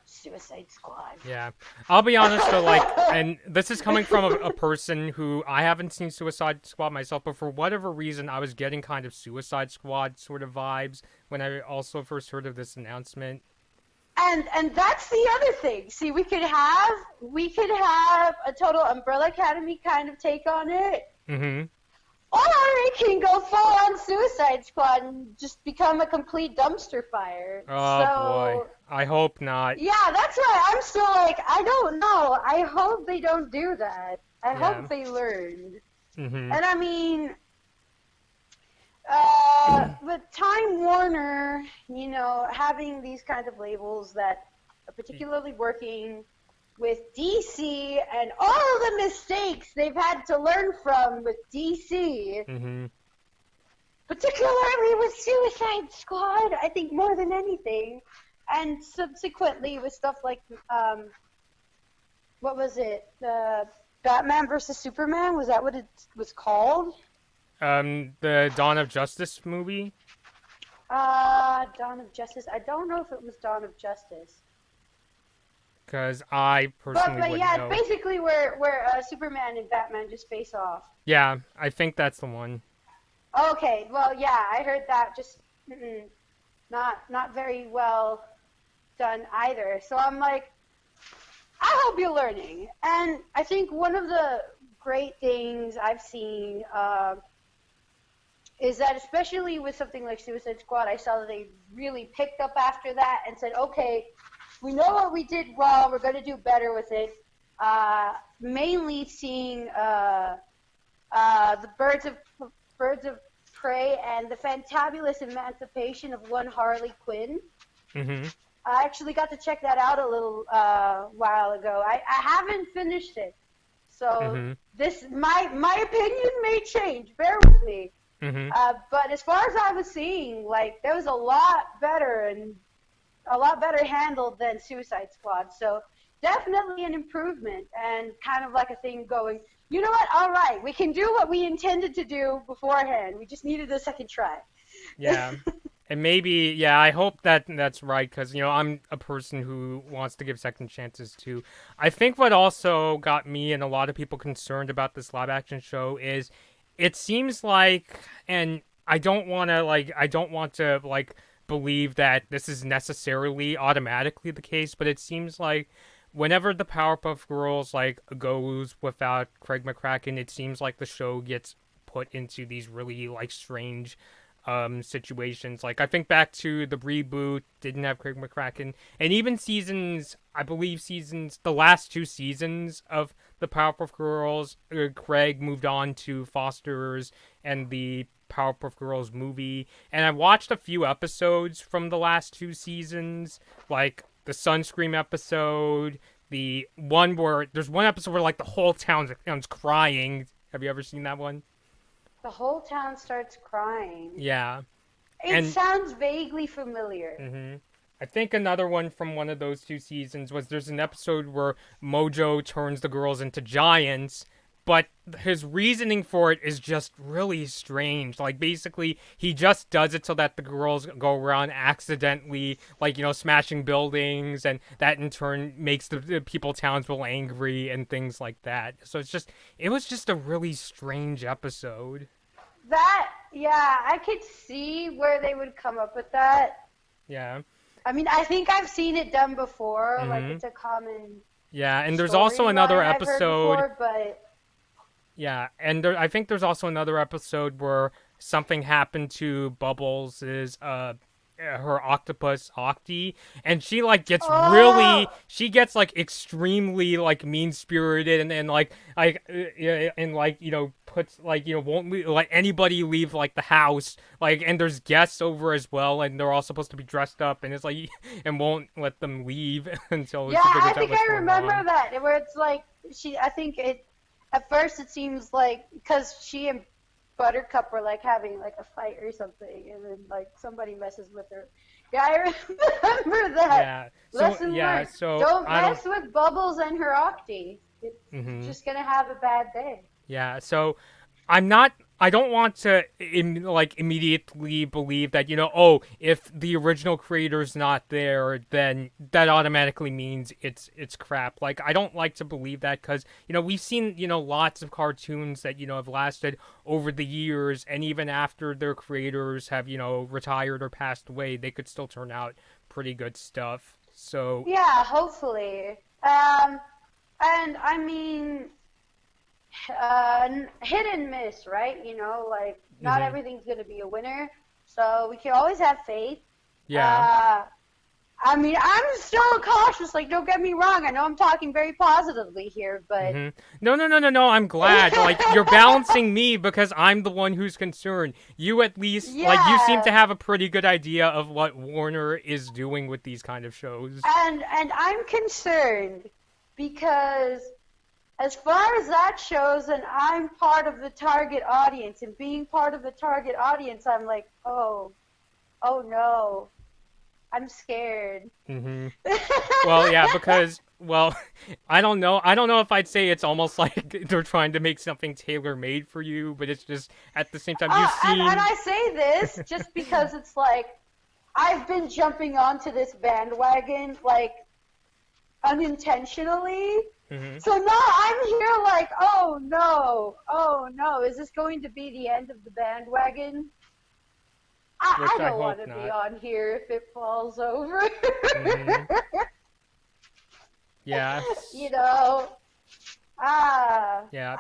Suicide Squad. Yeah, I'll be honest though, like, and this is coming from a person who I haven't seen Suicide Squad myself, but for whatever reason, I was getting kind of Suicide Squad sort of vibes when I also first heard of this announcement. And that's the other thing. See, we could have a total Umbrella Academy kind of take on it, Mm-hmm. or it can go full on Suicide Squad and just become a complete dumpster fire. Oh boy, So I hope not. yeah, that's why I'm still like, I don't know. I hope they don't do that. I Yeah. hope they learned. Mm-hmm. And I mean, with Time Warner, you know, having these kinds of labels that are particularly working with DC and all the mistakes they've had to learn from with DC, Mm-hmm. particularly with Suicide Squad, I think more than anything, and subsequently with stuff like, what was it? Batman versus Superman? Was that what it was called? The Dawn of Justice movie. Dawn of Justice. I don't know if it was Dawn of Justice. Because I personally But wouldn't yeah, know. basically where Superman and Batman just face off. Yeah, I think that's the one. Okay, well, yeah, I heard that just not very well done either. So I'm like, I hope you're learning. And I think one of the great things I've seen is that especially with something like Suicide Squad, I saw that they really picked up after that and said, okay, we know what we did wrong. We're going to do better with it. Mainly seeing the Birds of Prey and the fantabulous emancipation of one Harley Quinn. Mm-hmm. I actually got to check that out a little while ago. I haven't finished it, so Mm-hmm. this my opinion may change. Bear with me. Mm-hmm. But as far as I was seeing, like there was a lot better and a lot better handled than Suicide Squad. So definitely an improvement and kind of like a thing going. You know what? All right, we can do what we intended to do beforehand. We just needed a second try. Yeah. And maybe, yeah, I hope that that's right, because, I'm a person who wants to give second chances too. I think what also got me and a lot of people concerned about this live action show is it seems like, and I don't want to, believe that this is necessarily automatically the case, but it seems like whenever the Powerpuff Girls, goes without Craig McCracken, it seems like the show gets put into these really, strange situations. Like I think back to the reboot, didn't have Craig McCracken, and even the last two seasons of the Powerpuff Girls, Craig moved on to Foster's and the Powerpuff Girls movie, and I watched a few episodes from the last two seasons, like the Sunscreen episode, there's one episode where the whole town's crying. Have you ever seen that one? The whole town starts crying. Yeah. It sounds vaguely familiar. Mm-hmm. I think another one from one of those two seasons was there's an episode where Mojo turns the girls into giants, but his reasoning for it is just really strange. Like, basically, he just does it so that the girls go around accidentally, smashing buildings, and that in turn makes the people townspeople angry and things like that. So it was just a really strange episode. Yeah, I could see where they would come up with that. Yeah. I mean, I think I've seen it done before. Mm-hmm. Like, it's a common. Yeah, and there's also another episode. I've heard before, but. Yeah, and I think there's also another episode where something happened to Bubbles' her octopus Octi, and she gets extremely mean spirited and puts won't let anybody leave the house, and there's guests over as well, and they're all supposed to be dressed up, and it's and won't let them leave until yeah, she figures I out think what's I going remember on. that where it's I think it at first it seems because she and Buttercup were having a fight or something, and then somebody messes with her. Yeah, I remember that. Yeah. Lesson learned. Don't mess with Bubbles and her Octi. It's just gonna have a bad day. Yeah. So I don't want to immediately believe that if the original creator's not there, then that automatically means it's crap. I don't like to believe that, because we've seen lots of cartoons that have lasted over the years, and even after their creators have retired or passed away, they could still turn out pretty good stuff. So yeah, hopefully. And I mean, hit and miss, right? Not everything's gonna be a winner, so we can always have faith. Yeah. I mean, I'm still cautious. Don't get me wrong. I know I'm talking very positively here, but no. I'm glad. You're balancing me because I'm the one who's concerned. You at least you seem to have a pretty good idea of what Warner is doing with these kind of shows. And I'm concerned because, as far as that shows, and I'm part of the target audience, and being part of the target audience, I'm oh no, I'm scared. Well, yeah, because, I don't know if I'd say it's almost like they're trying to make something tailor-made for you, but it's just, at the same time, you've seen... And I say this just because it's I've been jumping onto this bandwagon, unintentionally. So now I'm here oh no, is this going to be the end of the bandwagon? I don't want to be on here if it falls over. Yeah. Yeah.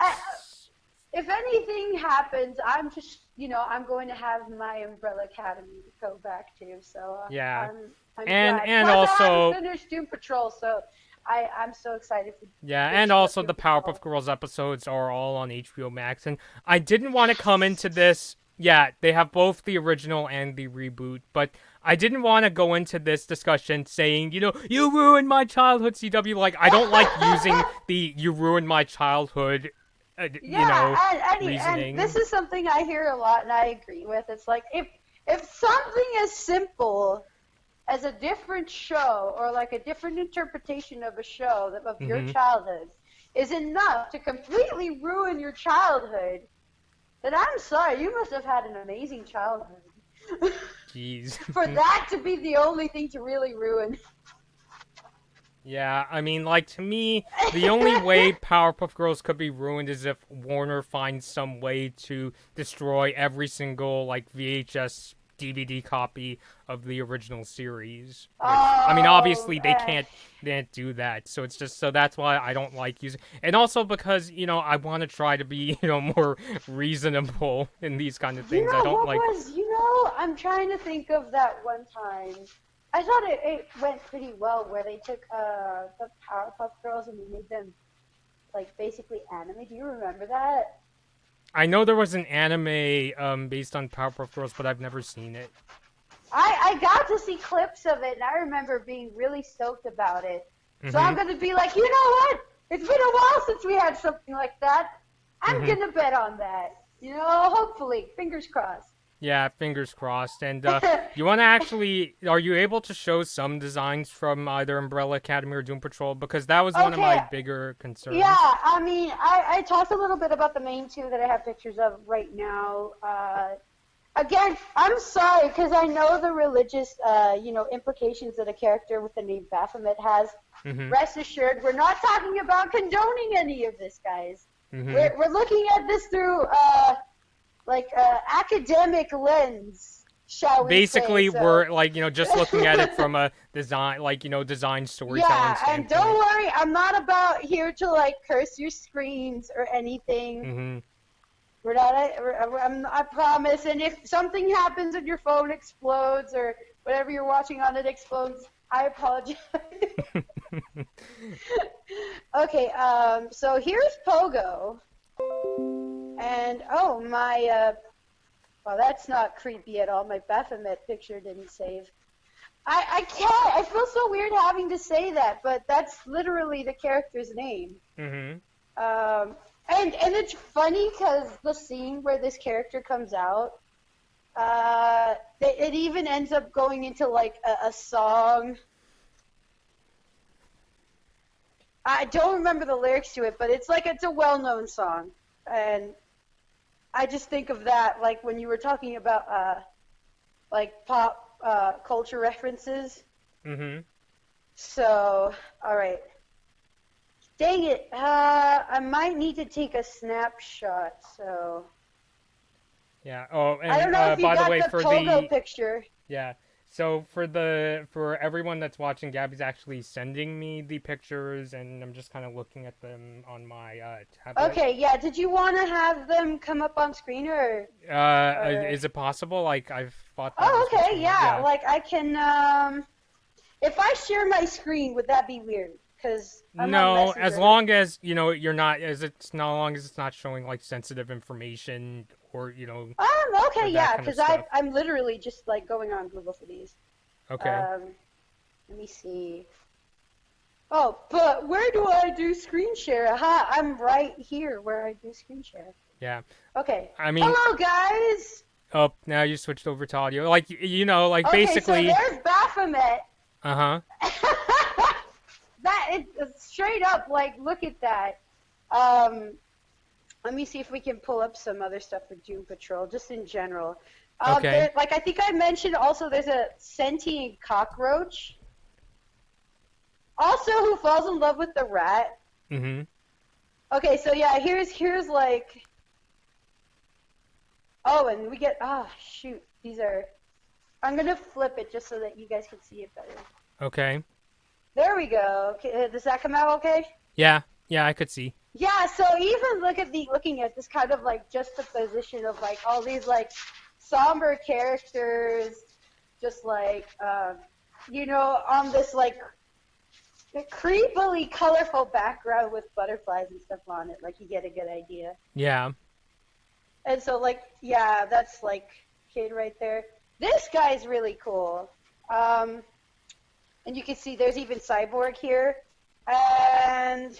If anything happens, I'm just, I'm going to have my Umbrella Academy to go back to. So yeah. I'm and glad. And Plus, also I haven't finished Doom Patrol, so I'm so excited for. Yeah, and also the Powerpuff Girls episodes are all on HBO Max, and I didn't want to come into this. Yeah, they have both the original and the reboot, but I didn't want to go into this discussion saying, you ruined my childhood, CW. Like, I don't like using the "you ruined my childhood," and reasoning. this is something I hear a lot, and I agree with. It's like if something as simple as a different show or like a different interpretation of a show of your childhood is enough to completely ruin your childhood, then I'm sorry, you must have had an amazing childhood. Jeez. For that to be the only thing to really ruin. Yeah, I mean, like, to me, the only way Powerpuff Girls could be ruined is if Warner finds some way to destroy every single, like, VHS DVD copy of the original series. Which, I mean, obviously they can't do that, so it's just, so that's why I don't like using, and also because, I want to try to be, more reasonable in these kind of things. I don't like... I'm trying to think of that one time. I thought it went pretty well where they took the Powerpuff Girls and they made them, like, basically anime. Do you remember that? I know there was an anime based on Powerpuff Girls, but I've never seen it. I got to see clips of it, and I remember being really stoked about it. So I'm going to be like, you know what? It's been a while since we had something like that. I'm going to bet on that. Hopefully. Fingers crossed. Yeah, fingers crossed. And you want to actually... Are you able to show some designs from either Umbrella Academy or Doom Patrol? Because that was one of my bigger concerns. Yeah, I mean, I talked a little bit about the main two that I have pictures of right now. Again, I'm sorry, because I know the religious, implications that a character with the name Baphomet has. Rest assured, we're not talking about condoning any of this, guys. We're looking at this through... academic lens, shall we Basically, say. So. We're, like, just looking at it from a design, design storytelling standpoint. And don't worry, I'm not about here to, like, curse your screens or anything. We're not, I promise, and if something happens and your phone explodes or whatever you're watching on it explodes, I apologize. Okay, so here's Pogo. And, well, that's not creepy at all. My Baphomet picture didn't save. I can't. I feel so weird having to say that, but that's literally the character's name. And it's funny because the scene where this character comes out, it even ends up going into, like, a song. I don't remember the lyrics to it, but it's a well-known song. And I just think of that, like, when you were talking about, pop culture references. So, alright. Dang it, I might need to take a snapshot, so... Yeah, oh, and I don't know if you by got the way, for Pogo the picture. Yeah, so for everyone that's watching, Gabby's actually sending me the pictures, and I'm just kind of looking at them on my tablet. Okay, yeah. Did you want to have them come up on screen, or? Is it possible? Like, I've thought that. Oh, okay, yeah. Like, I can. If I share my screen, would that be weird? Because no, as long as you're not, as long as it's not showing, like, sensitive information or okay, yeah, because I'm literally just, like, going on Google for these. Okay. Let me see. Oh, but where do I do screen share? Aha, I'm right here where I do screen share. Yeah. Okay. I mean. Hello, guys. Oh, now you switched over to audio. Like, like, okay, basically. Okay, so there's Baphomet. That is straight up, like, look at that. Let me see if we can pull up some other stuff for Doom Patrol, just in general. Okay. Like, I think I mentioned also there's a sentient cockroach. Also, who falls in love with the rat. Okay, so yeah, here's like... Oh, and we get... shoot. These are... I'm gonna flip it just so that you guys can see it better. Okay. There we go. Okay, does that come out okay? Yeah, I could see. Yeah, so even looking at this kind of, like, juxtaposition of, like, all these, like, somber characters, just, like, on this, like, creepily colorful background with butterflies and stuff on it. Like, you get a good idea. Yeah. And so, like, yeah, that's, like, kid right there. This guy's really cool. And you can see there's even Cyborg here. And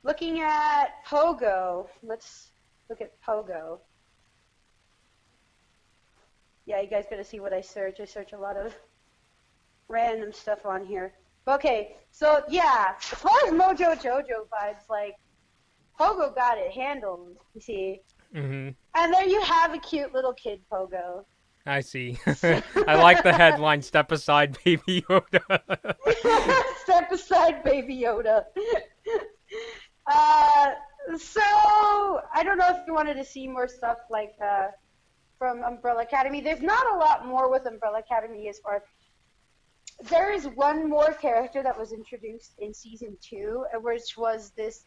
looking at Pogo, let's look at Pogo. Yeah, you guys gotta see what I search. I search a lot of random stuff on here. Okay, so yeah, as far as Mojo Jojo vibes, like, Pogo got it handled, you see. Mm-hmm. And there you have a cute little kid Pogo. I see. I like the headline, Step Aside, Baby Yoda. Step aside, Baby Yoda. So, I don't know if you wanted to see more stuff like from Umbrella Academy. There's not a lot more with Umbrella Academy as far as... There is one more character that was introduced in Season 2, which was this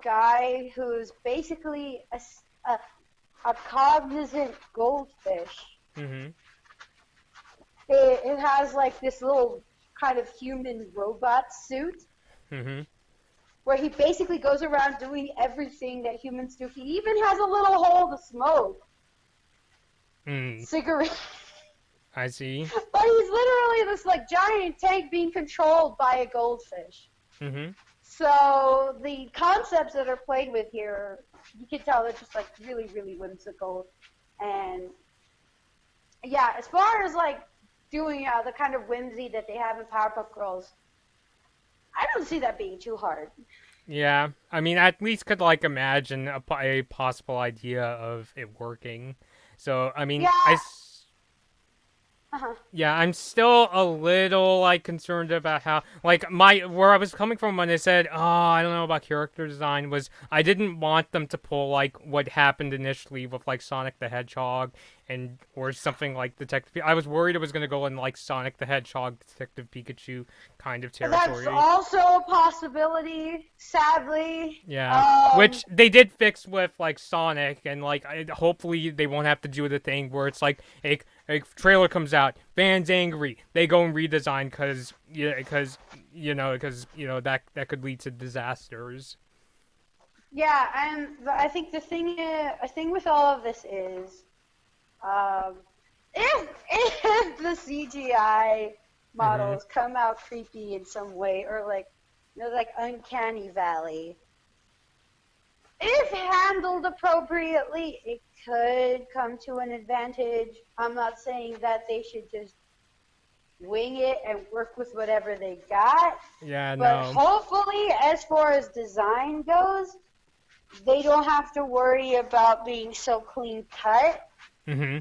guy who's basically a cognizant goldfish. Mm-hmm. It has like this little kind of human robot suit. Mm-hmm. Where he basically goes around doing everything that humans do. He even has a little hole to smoke. Cigarette. I see. But he's literally this like giant tank being controlled by a goldfish. Mm-hmm. So the concepts that are played with here, you can tell they're just like really, really whimsical. And yeah, as far as like doing the kind of whimsy that they have in Powerpuff Girls, I don't see that being too hard. Yeah, I mean, at least could like imagine a possible idea of it working. So, I mean, Yeah. Yeah, I'm still a little like concerned about how like where I was coming from when they said, "Oh, I don't know about character design," was I didn't want them to pull like what happened initially with like Sonic the Hedgehog or something like Detective. I was worried it was going to go in like Sonic the Hedgehog, Detective Pikachu kind of territory. That's also a possibility, sadly. Yeah, which they did fix with like Sonic, and like hopefully they won't have to do the thing where it's like a trailer comes out, fans angry, they go and redesign because that could lead to disasters. Yeah, and I think the thing with all of this is, if the CGI models come out creepy in some way, or like Uncanny Valley, if handled appropriately, it could come to an advantage. I'm not saying that they should just wing it and work with whatever they got. Yeah, but hopefully, as far as design goes, they don't have to worry about being so clean cut. Mm-hmm.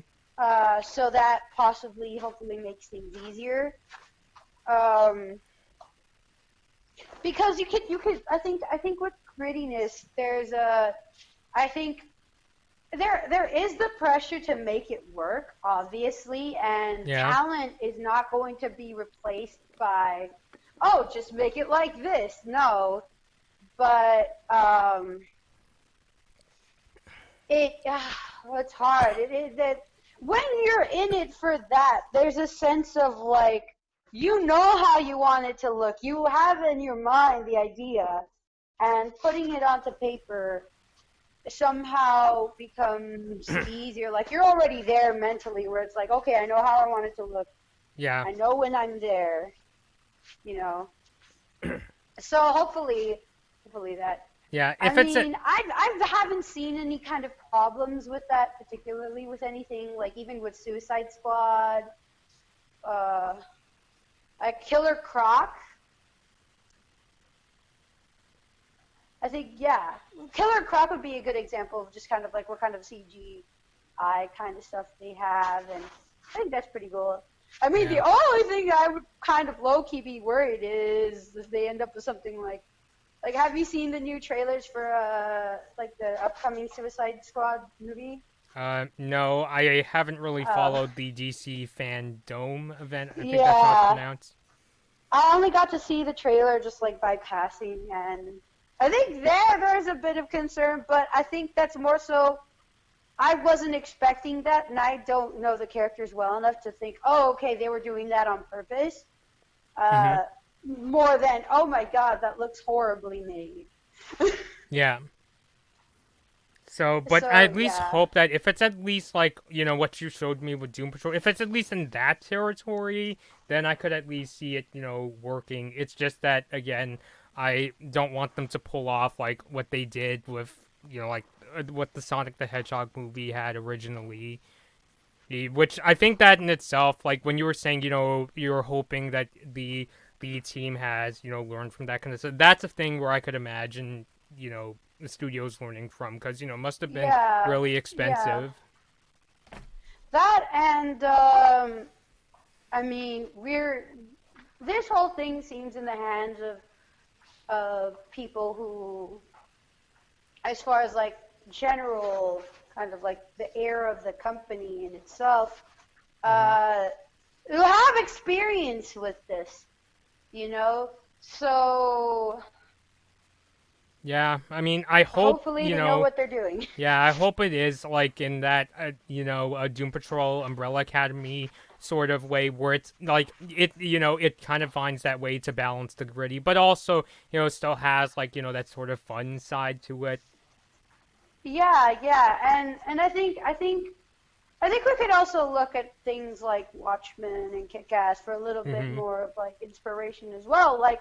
So that hopefully makes things easier. Because you could I think with grittiness there is the pressure to make it work, obviously, and talent is not going to be replaced by, just make it like this. No, but it's hard. It is that when you're in it for that, there's a sense of like, you know how you want it to look. You have in your mind the idea, and putting it onto paper somehow becomes easier. Like, you're already there mentally, where it's like, okay, I know how I want it to look. Yeah. I know when I'm there, So hopefully that. Yeah, I haven't seen any kind of problems with that, particularly with anything, like even with Suicide Squad, Killer Croc. I think, Killer Croc would be a good example of just kind of like what kind of CGI kind of stuff they have, and I think that's pretty cool. I mean, the only thing I would kind of low-key be worried is if they end up with something like, have you seen the new trailers for, the upcoming Suicide Squad movie? No, I haven't really followed the DC Fandom event. I think that's how it's pronounced. I only got to see the trailer just, by passing, and I think there's a bit of concern, but I think that's more so I wasn't expecting that, and I don't know the characters well enough to think, oh, okay, they were doing that on purpose. More than, oh my god, that looks horribly made. Yeah. So, but I So at least yeah, hope that if it's at least like, what you showed me with Doom Patrol, if it's at least in that territory, then I could at least see it, working. It's just that, again, I don't want them to pull off like what they did with, like what the Sonic the Hedgehog movie had originally. Which I think that in itself, like when you were saying, you're hoping that the team has, learned from that kind of stuff. That's a thing where I could imagine, the studio's learning from, because must have been yeah, really yeah. expensive. That and I mean, this whole thing seems in the hands of people who, as far as like general kind of like the air of the company in itself, Hmm. uh, who have experience with this, you know. So Yeah, I mean, I hope, hopefully they know what they're doing. yeah, I hope it is like in that, a Doom Patrol Umbrella Academy sort of way where it's like it kind of finds that way to balance the gritty, but also, still has like, that sort of fun side to it. Yeah, yeah, and I think we could also look at things like Watchmen and Kick-Ass for a little bit Hmm. more of like inspiration as well. Like,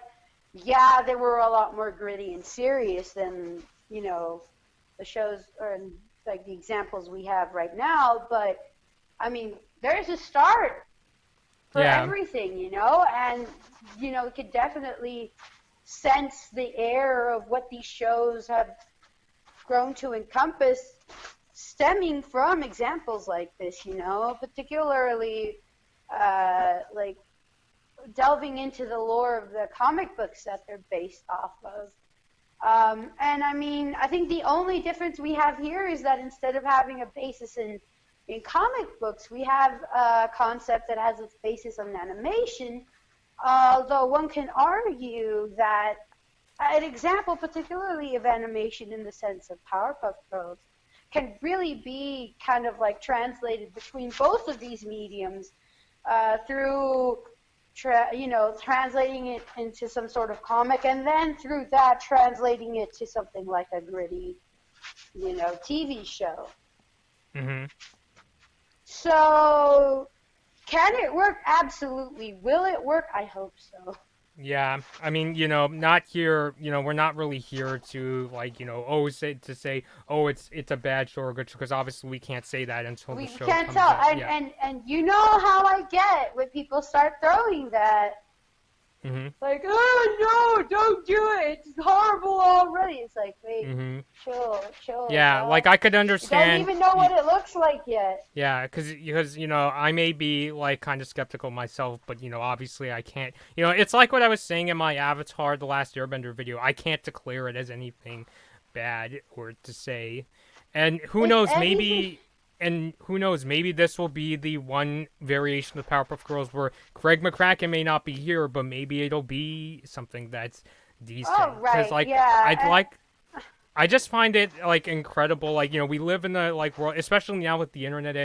yeah, they were a lot more gritty and serious than, the shows or like the examples we have right now. But I mean, there's a start for Yeah. everything, and we could definitely sense the air of what these shows have grown to encompass stemming from examples like this, particularly like delving into the lore of the comic books that they're based off of. And I mean, I think the only difference we have here is that instead of having a basis in comic books, we have a concept that has its basis on animation. Although one can argue that an example, particularly of animation in the sense of Powerpuff Girls, can really be kind of like translated between both of these mediums through, translating it into some sort of comic, and then through that translating it to something like a gritty, TV show. Hmm. So, can it work? Absolutely. Will it work? I hope so. Yeah, I mean, not here. We're not really here to like, oh, it's a bad show or good show, because obviously we can't say that until the We show can't comes tell, out. and Yeah. and you know how I get when people start throwing that. Hmm. Like, oh no, don't do it. It's horrible already. It's like, wait, Hmm. chill, chill, Yeah, like pal. I could You don't understand. even know what it looks like yet. Yeah, because I may be like kind of skeptical myself, but obviously I can't. It's like what I was saying in my Avatar: The Last Airbender video. I can't declare it as anything bad or to say, and who If knows, anything, maybe this will be the one variation of Powerpuff Girls where Craig McCracken may not be here, but maybe it'll be something that's oh decent. Because right, like I'd yeah, like I just find it like incredible. Like we live in a like world, especially now with the internet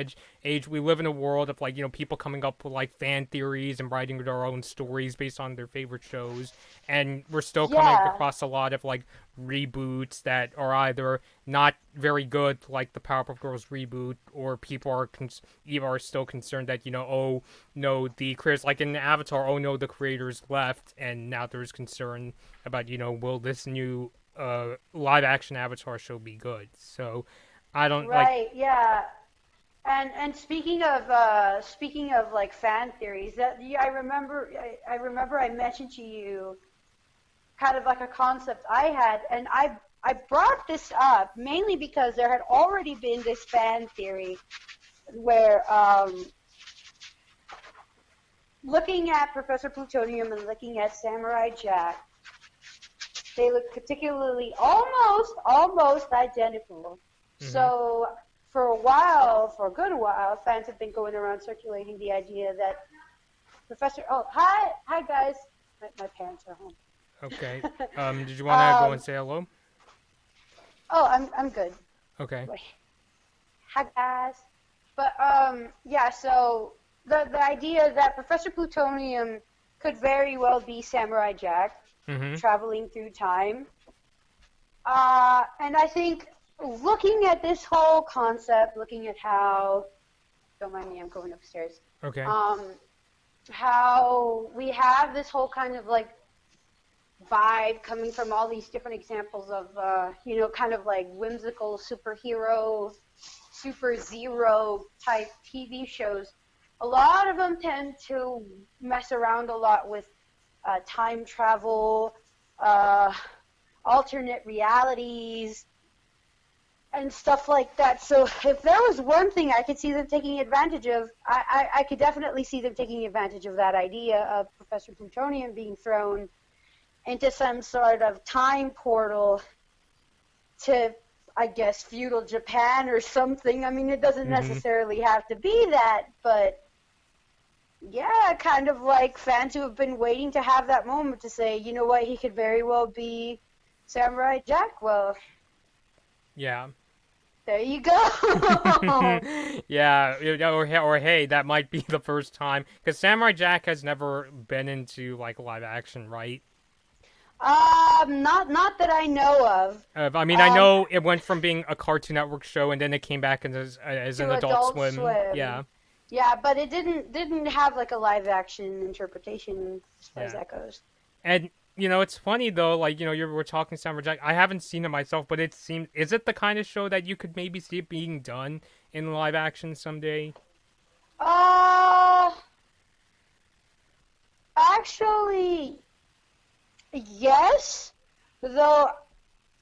age. We live in a world of like people coming up with like fan theories and writing their own stories based on their favorite shows, and we're still coming yeah, across a lot of like reboots that are either not very good, like the Powerpuff Girls reboot, or people are even are still concerned that oh no, the creators, like in Avatar, oh no, the creators left, and now there's concern about will this new live action Avatar show be good. So I don't like. right, yeah. And speaking of like fan theories, that yeah, I remember I mentioned to you kind of like a concept I had, and I brought this up mainly because there had already been this fan theory where looking at Professor Plutonium and looking at Samurai Jack, they look particularly almost identical. Hmm. So for a good while, fans have been going around circulating the idea that oh, hi guys, my parents are home. Okay. Did you want to go and um, say hello? oh, I'm good. Okay. Wait, hi guys. But yeah. So the idea that Professor Plutonium could very well be Samurai Jack Hmm. traveling through time, and I think looking at this whole concept, looking at how, don't mind me, I'm going upstairs. Okay. How we have this whole kind of like vibe coming from all these different examples of, kind of like whimsical superhero, super zero type TV shows. A lot of them tend to mess around a lot with time travel, alternate realities, and stuff like that. So if there was one thing I could see them taking advantage of, I could definitely see them taking advantage of that idea of Professor Plutonium being thrown into some sort of time portal to, I guess, feudal Japan or something. I mean, it doesn't necessarily have to be that, but yeah, kind of like fans who have been waiting to have that moment to say, you know what, he could very well be Samurai Jack. Well, yeah. There you go. Yeah, or hey, that might be the first time, because Samurai Jack has never been into like live action, right? Not that I know of. I mean, I know it went from being a Cartoon Network show, and then it came back as an Adult Swim. Yeah. Yeah, but it didn't have like a live action interpretation as far as that goes. And it's funny though, like you were talking Samurai Jack. I haven't seen it myself, but is it the kind of show that you could maybe see it being done in live action someday? Actually, yes. Though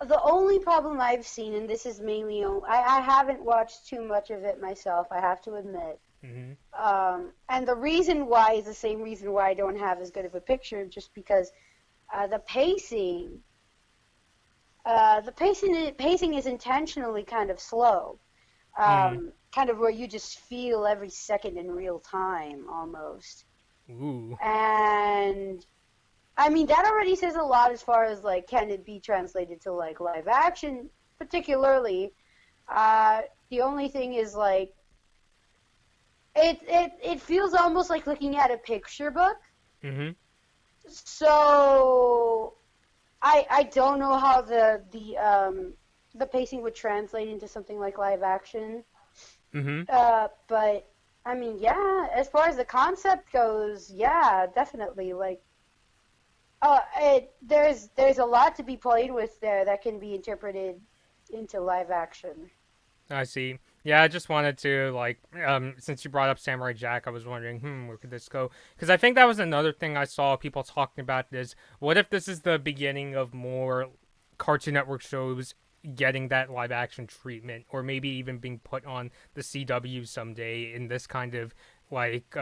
the only problem I've seen, and this is mainly I haven't watched too much of it myself, I have to admit. And the reason why is the same reason why I don't have as good of a picture, just because the pacing is intentionally kind of slow, kind of where you just feel every second in real time almost. Ooh. And I mean, that already says a lot as far as like, can it be translated to like live action, particularly. The only thing is like, it feels almost like looking at a picture book. So I don't know how the pacing would translate into something like live action. But I mean, yeah, as far as the concept goes, yeah, definitely. Like, there's a lot to be played with there that can be interpreted into live action. I see. Yeah, I just wanted to, like, since you brought up Samurai Jack, I was wondering, where could this go? Because I think that was another thing I saw people talking about is, what if this is the beginning of more Cartoon Network shows getting that live action treatment, or maybe even being put on the CW someday in this kind of, like,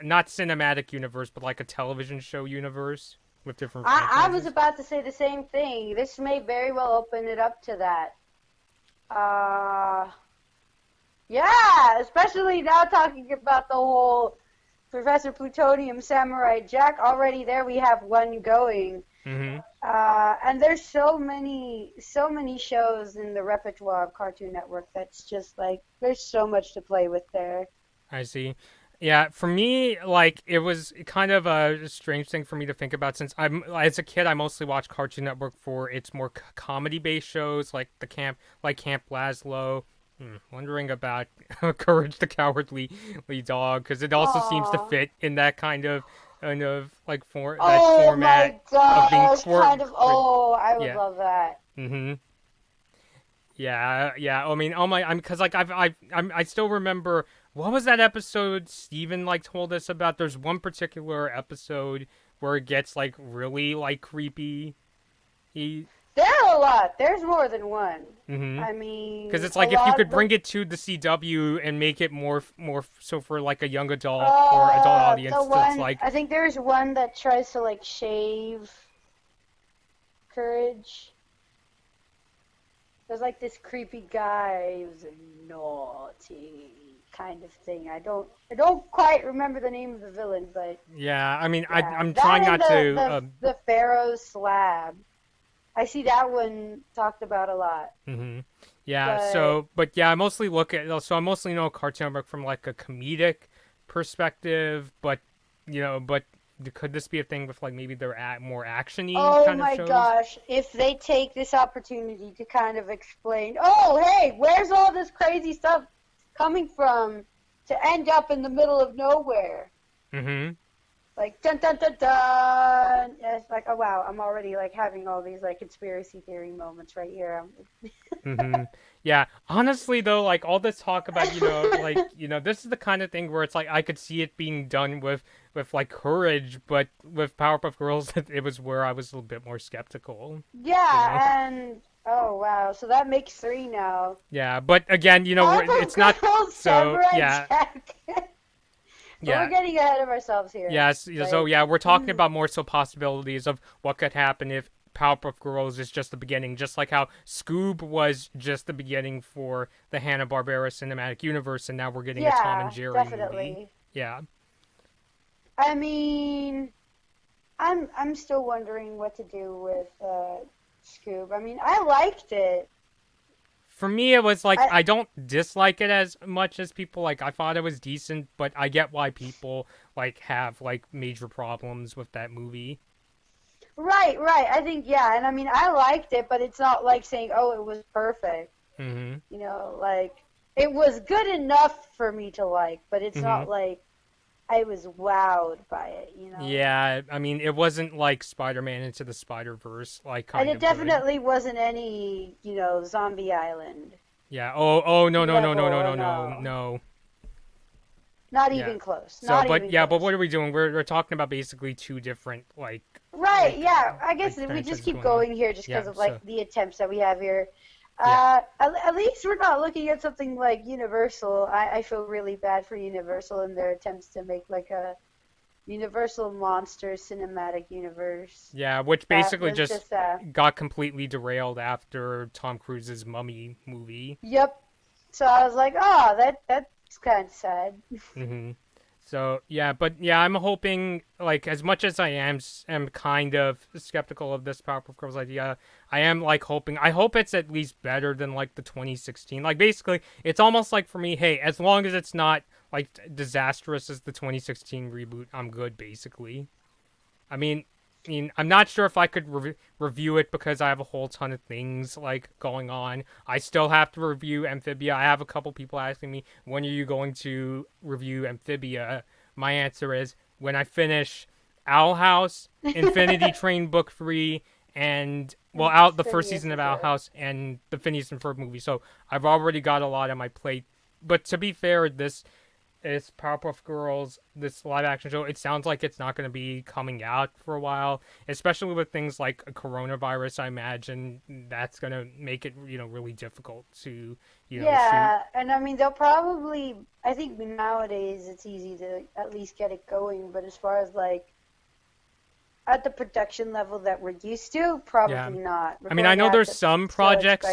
not cinematic universe, but like a television show universe with different franchises? I was about to say the same thing. This may very well open it up to that. Yeah, especially now talking about the whole Professor Plutonium Samurai Jack. Already there we have one going. And there's so many shows in the repertoire of Cartoon Network that's just like, there's so much to play with there. I see. Yeah, for me, like, it was kind of a strange thing for me to think about, since as a kid, I mostly watched Cartoon Network for its more comedy-based shows, like Camp Lazlo. Wondering about Courage the Cowardly Dog, because it also seems to fit in that kind of like that format of being I would love that. Yeah. I mean, because like I still remember, what was that episode Steven like told us about? There's one particular episode where it gets like really like creepy. There are a lot. There's more than one. I mean, because it's like, if you could bring it to the CW and make it more so for like a young adult or adult audience, it's like, I think there's one that tries to like shave Courage. There's like this creepy guy who's a naughty kind of thing. I don't quite remember the name of the villain, but yeah, I mean, yeah. I'm trying not to. The Pharaoh's Slab. I see that one talked about a lot. Yeah. But I mostly I mostly know Cartoon Network from like a comedic perspective, but could this be a thing with like maybe they're more actiony Oh kind of my shows? gosh, if they take this opportunity to kind of explain, oh, hey, where's all this crazy stuff coming from to end up in the middle of nowhere? Mm-hmm. Like, dun dun dun dun. Yeah, it's like, oh wow, I'm already like having all these like conspiracy theory moments right here. Mm-hmm. Yeah. Honestly, though, like all this talk about, like, this is the kind of thing where it's like I could see it being done with like courage, but with Powerpuff Girls, it was where I was a little bit more skeptical. Yeah, and oh wow, so that makes 3 now. Yeah, but again, Powerpuff it's not Girls, so. Samurai Yeah. Jack. But Yeah. we're getting ahead of ourselves here. Yes. Like, So yeah, we're talking about more so possibilities of what could happen if Powerpuff Girls is just the beginning, just like how Scoob was just the beginning for the Hanna-Barbera cinematic universe, and now we're getting a Tom and Jerry definitely. movie. Yeah. I mean, I'm still wondering what to do with Scoob. I mean, I liked it. For me, it was like I don't dislike it as much as people like. I thought it was decent, but I get why people like have like major problems with that movie. Right. I think and I mean, I liked it, but it's not like saying, "Oh, it was perfect." Mm-hmm. Like it was good enough for me to like, but it's not like I was wowed by it. Yeah, I mean, it wasn't like Spider-Man Into the Spider-Verse, like kind And of it definitely wasn't any, Zombie Island. Yeah. Oh no. No. Not even close. So, but what are we doing? We're talking about basically two different like. Right. Like, yeah. I guess like, we just keep going going here just because of so, the attempts that we have here. Yeah. At least we're not looking at something like Universal. I feel really bad for Universal and their attempts to make like a Universal Monster cinematic universe. Yeah, which basically just uh, got completely derailed after Tom Cruise's Mummy movie. Yep. So I was like, oh, that's kind of sad. Mm-hmm. So I'm hoping, like, as much as I am kind of skeptical of this Powerpuff Girls idea, I am like hoping. I hope it's at least better than like the 2016. Like, basically, it's almost like for me, hey, as long as it's not like disastrous as the 2016 reboot, I'm good. Basically, I mean, I'm not sure if I could review it because I have a whole ton of things like going on. I still have to review Amphibia. I have a couple people asking me, when are you going to review Amphibia? My answer is when I finish Owl House, Infinity Train Book 3, and out the first season of Owl House and the Phineas and Ferb movie. So I've already got a lot on my plate. But to be fair, this Powerpuff Girls, this live action show, it sounds like it's not going to be coming out for a while, especially with things like a coronavirus. I imagine that's going to make it, really difficult to, shoot. And I mean, they'll probably, I think nowadays it's easy to at least get it going, but as far as like at the production level that we're used to, probably not. I mean, I know there's some projects.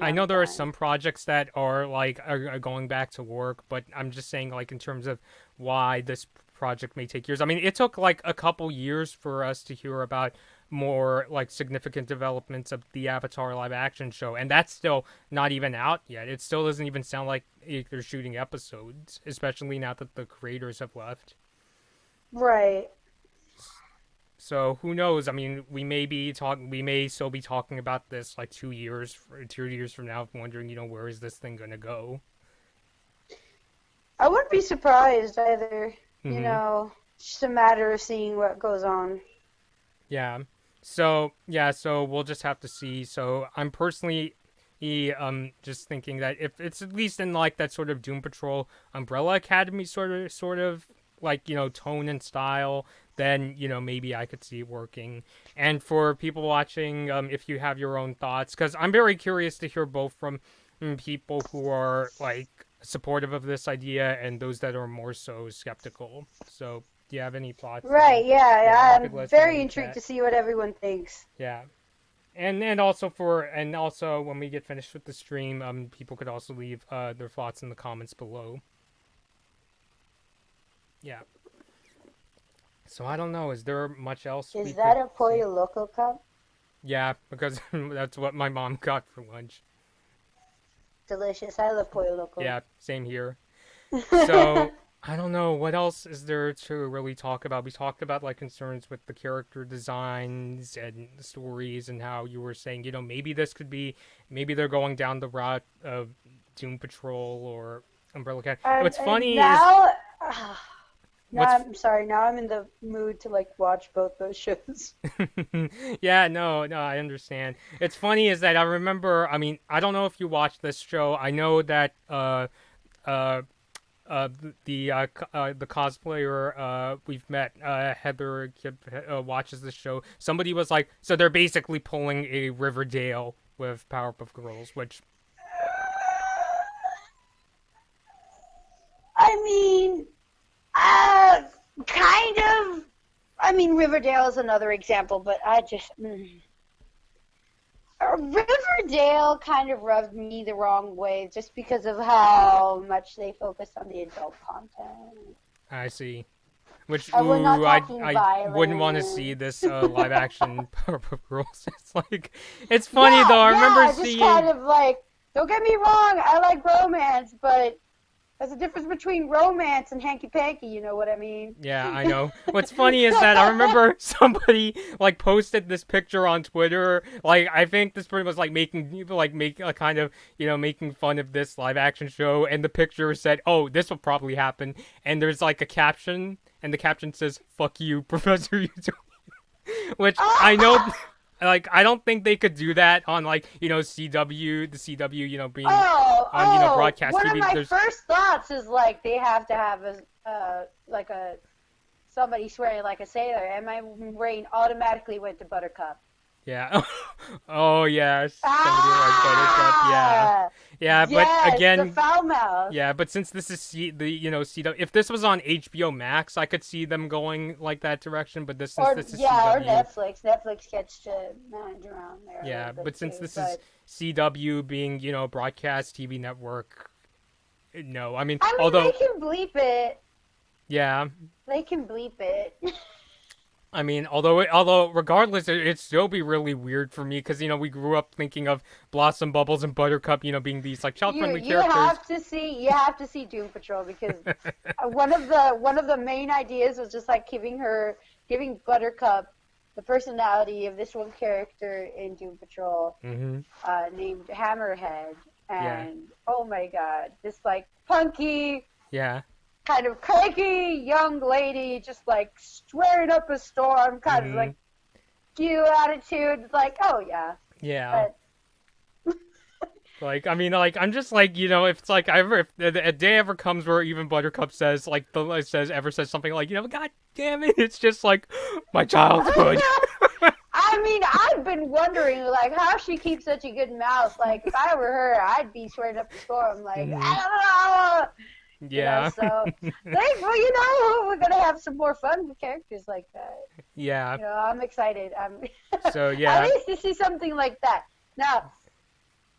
I know there are some projects that are like are going back to work, but I'm just saying, like, in terms of why this project may take years. I mean, it took like a couple years for us to hear about more like significant developments of the Avatar live action show, and that's still not even out yet. It still doesn't even sound like they're shooting episodes, especially now that the creators have left. Right. So who knows? I mean, we may still be talking about this like 2 years from now, wondering, where is this thing gonna go? I wouldn't be surprised either. Mm-hmm. Just a matter of seeing what goes on. Yeah. So we'll just have to see. So I'm personally just thinking that if it's at least in like that sort of Doom Patrol Umbrella Academy sort of like, tone and style, then, maybe I could see it working. And for people watching, if you have your own thoughts, because I'm very curious to hear both from people who are, like, supportive of this idea and those that are more so skeptical. So, do you have any thoughts? Right, yeah I'm very intrigued to see what everyone thinks. Yeah. And also when we get finished with the stream, people could also leave their thoughts in the comments below. Yeah. So I don't know. Is there much else? Is that a Pollo Loco cup? Yeah, because that's what my mom got for lunch. Delicious. I love Pollo Loco. Yeah, same here. So I don't know what else is there to really talk about. We talked about like concerns with the character designs and the stories, and how you were saying, maybe this could be, maybe they're going down the route of Doom Patrol or Umbrella Academy. What's And funny is now, now what's I'm sorry. Now I'm in the mood to like watch both those shows. yeah, no, I understand. It's funny is that I remember. I mean, I don't know if you watched this show. I know that uh the cosplayer we've met, Heather watches the show. Somebody was like, so they're basically pulling a Riverdale with Powerpuff Girls, which I mean, kind of. I mean, Riverdale is another example, but I just. Riverdale kind of rubbed me the wrong way just because of how much they focus on the adult content. I see. Which We're not talking I wouldn't want to violence. see this live action Powerpuff Girls. It's like, it's funny though. I remember just seeing. kind of like, don't get me wrong, I like romance, but there's a difference between romance and hanky-panky, you know what I mean? Yeah, I know. What's funny is that I remember somebody like posted this picture on Twitter. Like, I think this pretty was like making people like make a kind of making fun of this live action show, and the picture said, "Oh, this will probably happen." And there's like a caption, and the caption says, "Fuck you, Professor Utopia," which I know. Like, I don't think they could do that on like CW, the CW, being on broadcast one TV. of my first thoughts is like they have to have a somebody swearing like a sailor, and my brain automatically went to Buttercup. Yeah. Oh yeah. Somebody like Buttercup. Yeah. Yeah, but yes, again, the foul mouth. yeah, but since this is CW, if this was on HBO Max, I could see them going like that direction. But since this is CW, or Netflix. Netflix gets to manage around there. Yeah, but since this is CW being broadcast TV network, no. I mean, they can bleep it. Yeah. They can bleep it. I mean, although regardless, it'd still be really weird for me because we grew up thinking of Blossom, Bubbles, and Buttercup, being these like child-friendly characters. You have to see Doom Patrol because one of the main ideas was just like giving Buttercup the personality of this one character in Doom Patrol, named Hammerhead, and oh my god, this like punky, kind of cranky young lady, just like swearing up a storm, kind of like cute attitude. Like, oh yeah. But... like, I mean, like, I'm just like, if it's like if a day ever comes where even Buttercup says like says something like, God damn it, it's just like my childhood. I mean, I've been wondering like how she keeps such a good mouth. Like, if I were her, I'd be swearing up a storm. Like, I don't know. Yeah. So we're gonna have some more fun with characters like that. Yeah. I'm excited. So yeah. At least to see something like that. Now,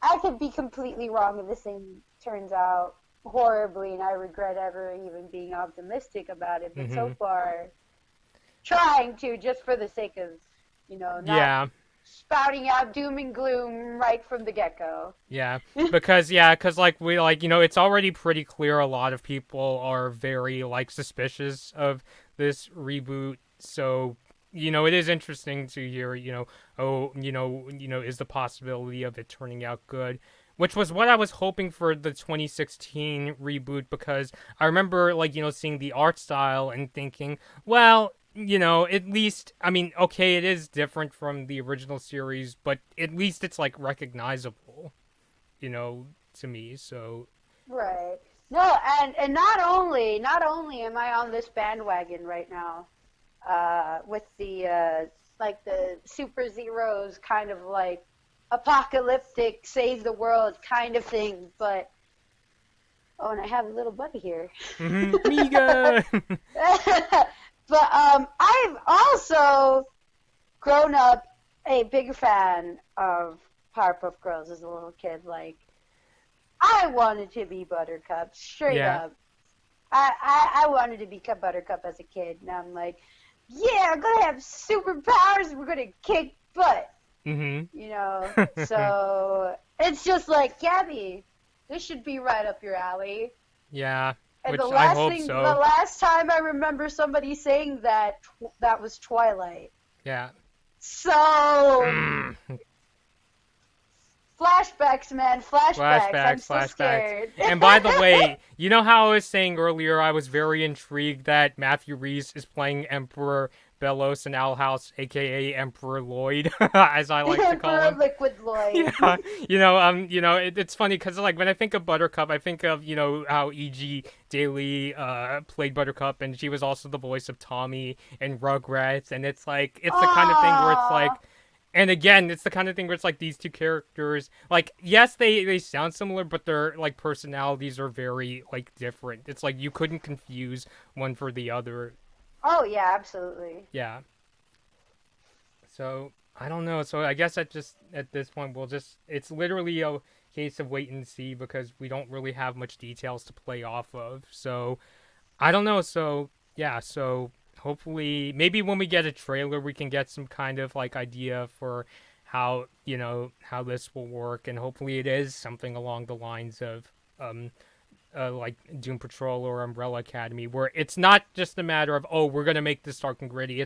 I could be completely wrong if this thing turns out horribly, and I regret ever even being optimistic about it. But so far, trying to just for the sake of, not spouting out doom and gloom right from the get-go. Yeah, because like it's already pretty clear a lot of people are very like suspicious of this reboot. So it is interesting to hear is the possibility of it turning out good, which was what I was hoping for the 2016 reboot, because I remember seeing the art style and thinking, well, at least, I mean, okay, it is different from the original series, but at least it's, like, recognizable, to me, so... Right. No, and not only am I on this bandwagon right now, with the, the Super Zeros kind of, like, apocalyptic, save the world kind of thing, but... Oh, and I have a little buddy here. Miga! But I've also grown up a big fan of Powerpuff Girls as a little kid. Like, I wanted to be Buttercup, straight up. I wanted to be Buttercup as a kid, and I'm like, yeah, I'm gonna have superpowers, and we're gonna kick butt. So it's just like, Gaby, this should be right up your alley. Yeah. And Which the I last hope thing, so. the last time I remember somebody saying that, that was Twilight. Yeah. So, flashbacks, man, flashbacks. I'm so scared. And by the way, you know how I was saying earlier I was very intrigued that Matthew Reese is playing Emperor Belos in Owl House, aka Emperor Lloyd, as I like to call Emperor him. Liquid Lloyd. Yeah, it's funny because like when I think of Buttercup, I think of how E.G. Daily played Buttercup, and she was also the voice of Tommy and Rugrats, and it's like it's the kind of thing where it's like. And again, it's the kind of thing where it's like these two characters, like, yes, they sound similar, but their like personalities are very like different. It's like you couldn't confuse one for the other. Oh yeah, absolutely. Yeah. So I don't know. So I guess at this point it's literally a case of wait and see because we don't really have much details to play off of. So I don't know. So yeah. So hopefully, maybe when we get a trailer, we can get some kind of like idea for how how this will work, and hopefully it is something along the lines of like Doom Patrol or Umbrella Academy, where it's not just a matter of we're gonna make this dark and gritty.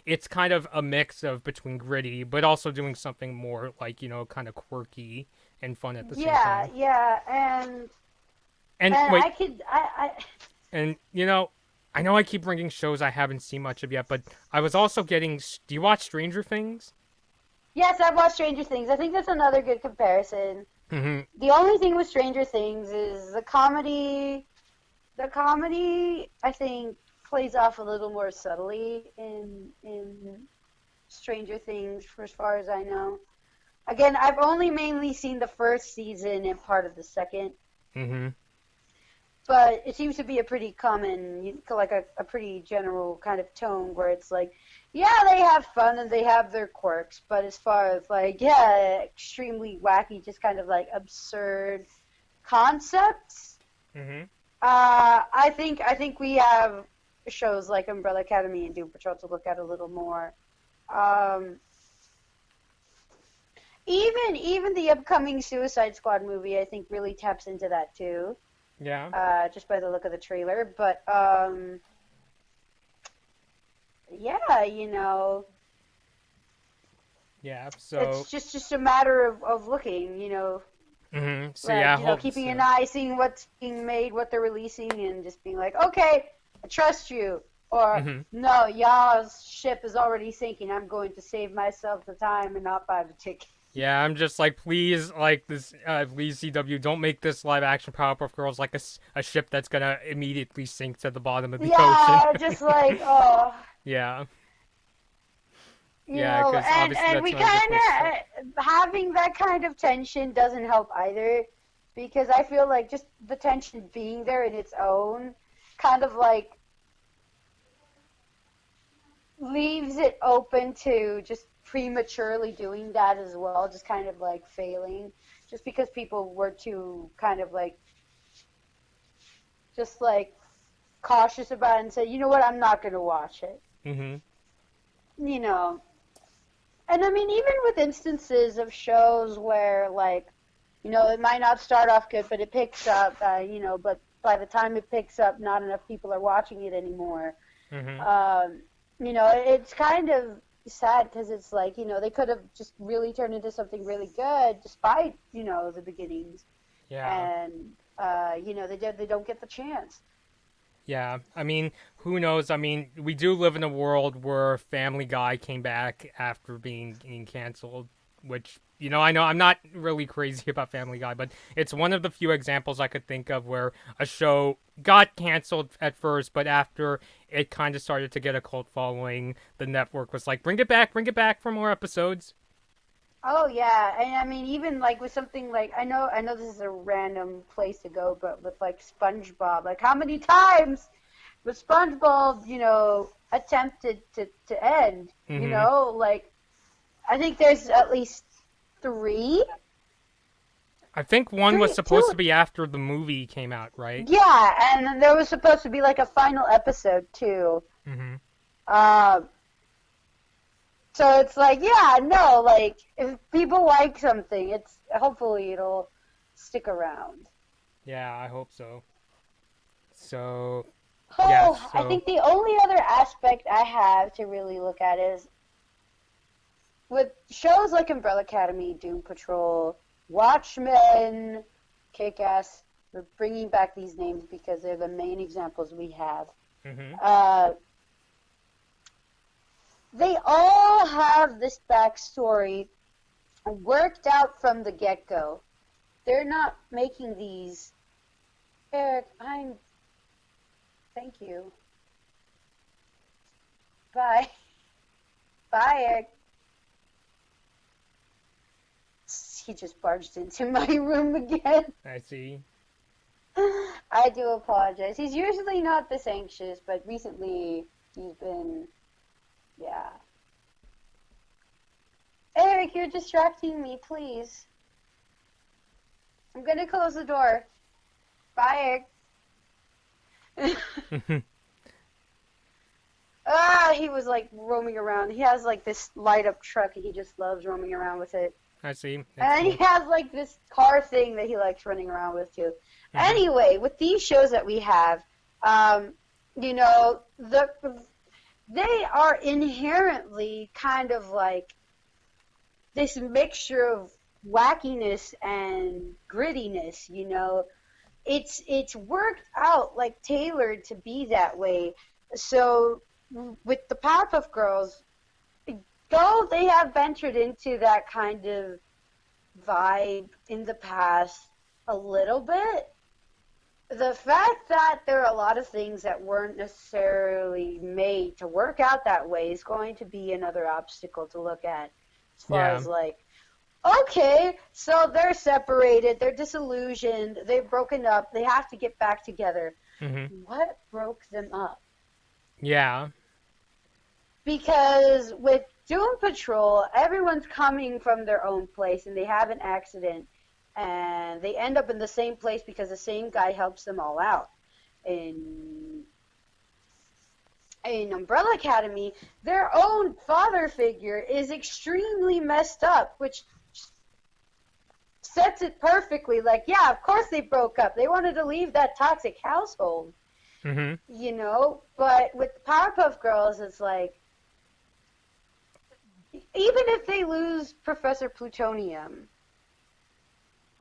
It's kind of a mix of between gritty, but also doing something more like kind of quirky and fun at the same time. Yeah, and wait, I and I know I keep bringing shows I haven't seen much of yet, but I was also getting. Do you watch Stranger Things? Yes, I've watched Stranger Things. I think that's another good comparison. Mm-hmm. The only thing with Stranger Things is the comedy. The comedy, I think, plays off a little more subtly in Stranger Things, for as far as I know. Again, I've only mainly seen the first season and part of the second. Mm-hmm. But it seems to be a pretty common, like a pretty general kind of tone where it's like, yeah, they have fun and they have their quirks, but as far as like, yeah, extremely wacky, just kind of like absurd concepts. Mm-hmm. I think we have shows like Umbrella Academy and Doom Patrol to look at a little more. Even the upcoming Suicide Squad movie, I think, really taps into that too. Yeah. Just by the look of the trailer, but yeah, Yeah. So it's just a matter of looking, Mm-hmm. So like, yeah, keeping an eye, seeing what's being made, what they're releasing, and just being like, okay, I trust you, or no, y'all's ship is already sinking. I'm going to save myself the time and not buy the ticket. Yeah, I'm just like, please, like this, please CW, don't make this live action Powerpuff Girls like a ship that's gonna immediately sink to the bottom of the ocean. Yeah, just like Yeah. Because and we kind of having that kind of tension doesn't help either, because I feel like just the tension being there in its own kind of like leaves it open to just prematurely doing that as well, just kind of like failing, just because people were too kind of like just like cautious about it and say, you know what, I'm not going to watch it. And I mean, even with instances of shows where, like, it might not start off good, but it picks up, but by the time it picks up, not enough people are watching it anymore. It's kind of sad because it's like, they could have just really turned into something really good despite, the beginnings. Yeah. And, they don't get the chance. Yeah, I mean, who knows? I mean, we do live in a world where Family Guy came back after being canceled, which, I know I'm not really crazy about Family Guy, but it's one of the few examples I could think of where a show got canceled at first, but after it kind of started to get a cult following, the network was like, bring it back for more episodes. Oh yeah, and I mean, even like with something like I know this is a random place to go, but with like SpongeBob, like how many times was SpongeBob, attempted to end? Like I think there's at least 3. I think one was supposed to be after the movie came out, right? Yeah, and then there was supposed to be like a final episode too. So it's like, yeah, no, like, if people like something, hopefully it'll stick around. Yeah, I hope so. So, yeah, Oh, I so, think the only other aspect I have to really look at is with shows like Umbrella Academy, Doom Patrol, Watchmen, Kick-Ass. We're bringing back these names because they're the main examples we have. mm-hmm. Uh, they all have this backstory worked out from the get-go. They're not making these. Eric, thank you. Bye. Bye, Eric. He just barged into my room again. I see. I do apologize. He's usually not this anxious, but recently he's been, yeah. Eric, you're distracting me, please. I'm gonna close the door. Bye, Eric. He was like roaming around. He has like this light up truck and he just loves roaming around with it. I see. And he has like this car thing that he likes running around with too. Mm-hmm. Anyway, with these shows that we have, you know, they are inherently kind of like this mixture of wackiness and grittiness, you know. It's worked out like tailored to be that way. So with the Powerpuff Girls, though they have ventured into that kind of vibe in the past a little bit, the fact that there are a lot of things that weren't necessarily made to work out that way is going to be another obstacle to look at as far as like, okay, so they're separated, they're disillusioned, they've broken up, they have to get back together. Mm-hmm. What broke them up? Yeah. Because with Doom Patrol, everyone's coming from their own place and they have an accident and they end up in the same place because the same guy helps them all out. In Umbrella Academy, their own father figure is extremely messed up, which sets it perfectly. Like, yeah, of course they broke up. They wanted to leave that toxic household, Mm-hmm. you know? But with the Powerpuff Girls, it's like, even if they lose Professor Plutonium,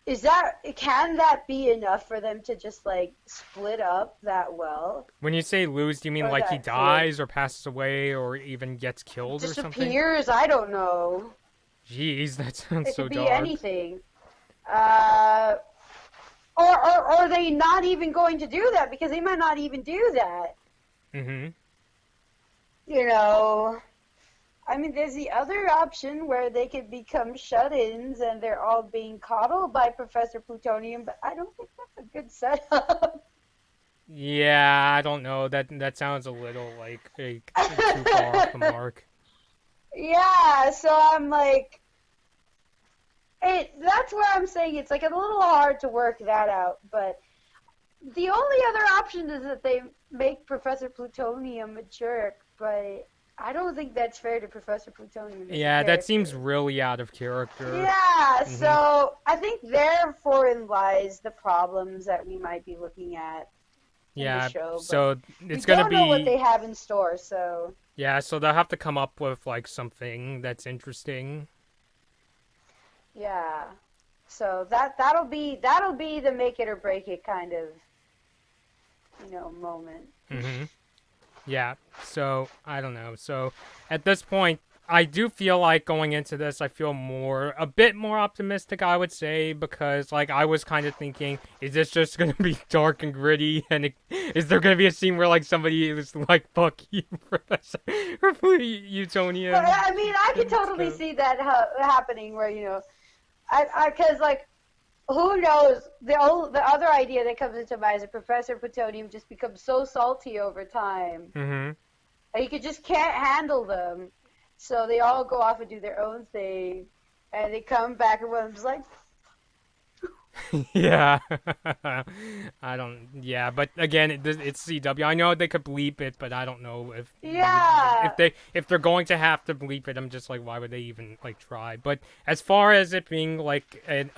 can that be enough for them to just like split up that well? When you say lose, do you mean like he dies or passes away or even gets killed or something? Disappears? I don't know. Jeez, that sounds so dark. It could be anything. Or are they not even going to do that because they might not even do that? Mm-hmm. You know, I mean, there's the other option where they could become shut-ins and they're all being coddled by Professor Plutonium, but I don't think that's a good setup. Yeah, I don't know. That sounds a little like too far off the mark. Yeah, so I'm like, that's where I'm saying it's like a little hard to work that out, but the only other option is that they make Professor Plutonium a jerk, but I don't think that's fair to Professor Plutonium. Yeah, that seems really out of character. Yeah, so I think therefore lies the problems that we might be looking at in the show. So it's gonna be. We don't know what they have in store, so. Yeah, so they'll have to come up with like something that's interesting. Yeah, so that'll be the make it or break it kind of, you know, moment. Mm-hmm. Yeah, so I don't know. So at this point, I do feel like going into this, I feel a bit more optimistic, I would say, because like I was kind of thinking, is this just gonna be dark and gritty, and is there gonna be a scene where like somebody is like, "Fuck you, Professor Plutonium"? I mean, I could totally see that happening, where you know, because like, who knows? The other idea that comes into mind is that Professor Plutonium just becomes so salty over time. Mm-hmm. He just can't handle them. So they all go off and do their own thing. And they come back and one of them's like... Yeah. Yeah, but again, it's CW. I know they could bleep it, but I don't know if... Yeah! If they're going to have to bleep it, I'm just like, why would they even, like, try? But as far as it being, like, an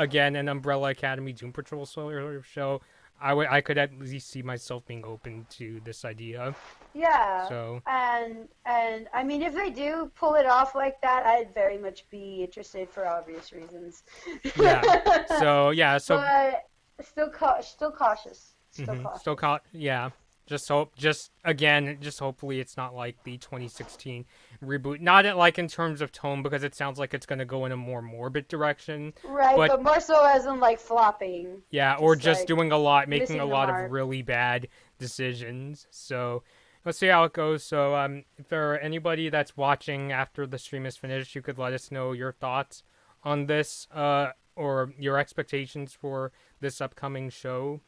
Umbrella Academy Doom Patrol show, I could at least see myself being open to this idea. Yeah. So. And I mean, if they do pull it off like that, I'd very much be interested for obvious reasons. Yeah. So yeah. So. But still cautious. Still cautious. Yeah. Just hopefully it's not like the 2016 reboot. Not like in terms of tone, because it sounds like it's going to go in a more morbid direction. Right, but more so as in like flopping. Yeah, or just like doing making a lot mark. of really bad decisions. So let's see how it goes. So if there are anybody that's watching after the stream is finished, you could let us know your thoughts on this, or your expectations for this upcoming show.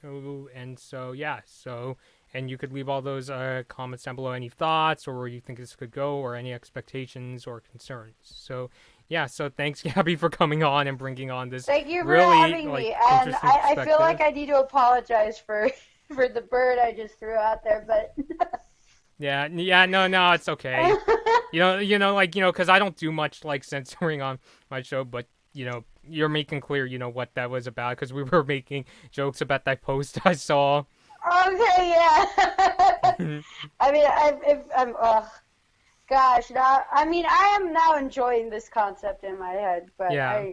And so yeah, and you could leave all those comments down below, any thoughts or where you think this could go, or any expectations or concerns. So yeah, so thanks Gaby for coming on and bringing on this. Thank you for really, having me. And I feel like I need to apologize for the bird I just threw out there, but yeah, no, it's okay. Because I don't do much like censoring on my show, but you're making clear, what that was about, because we were making jokes about that post I saw. Okay, yeah. I mean, I'm gosh, now, I mean, I am now enjoying this concept in my head, but yeah.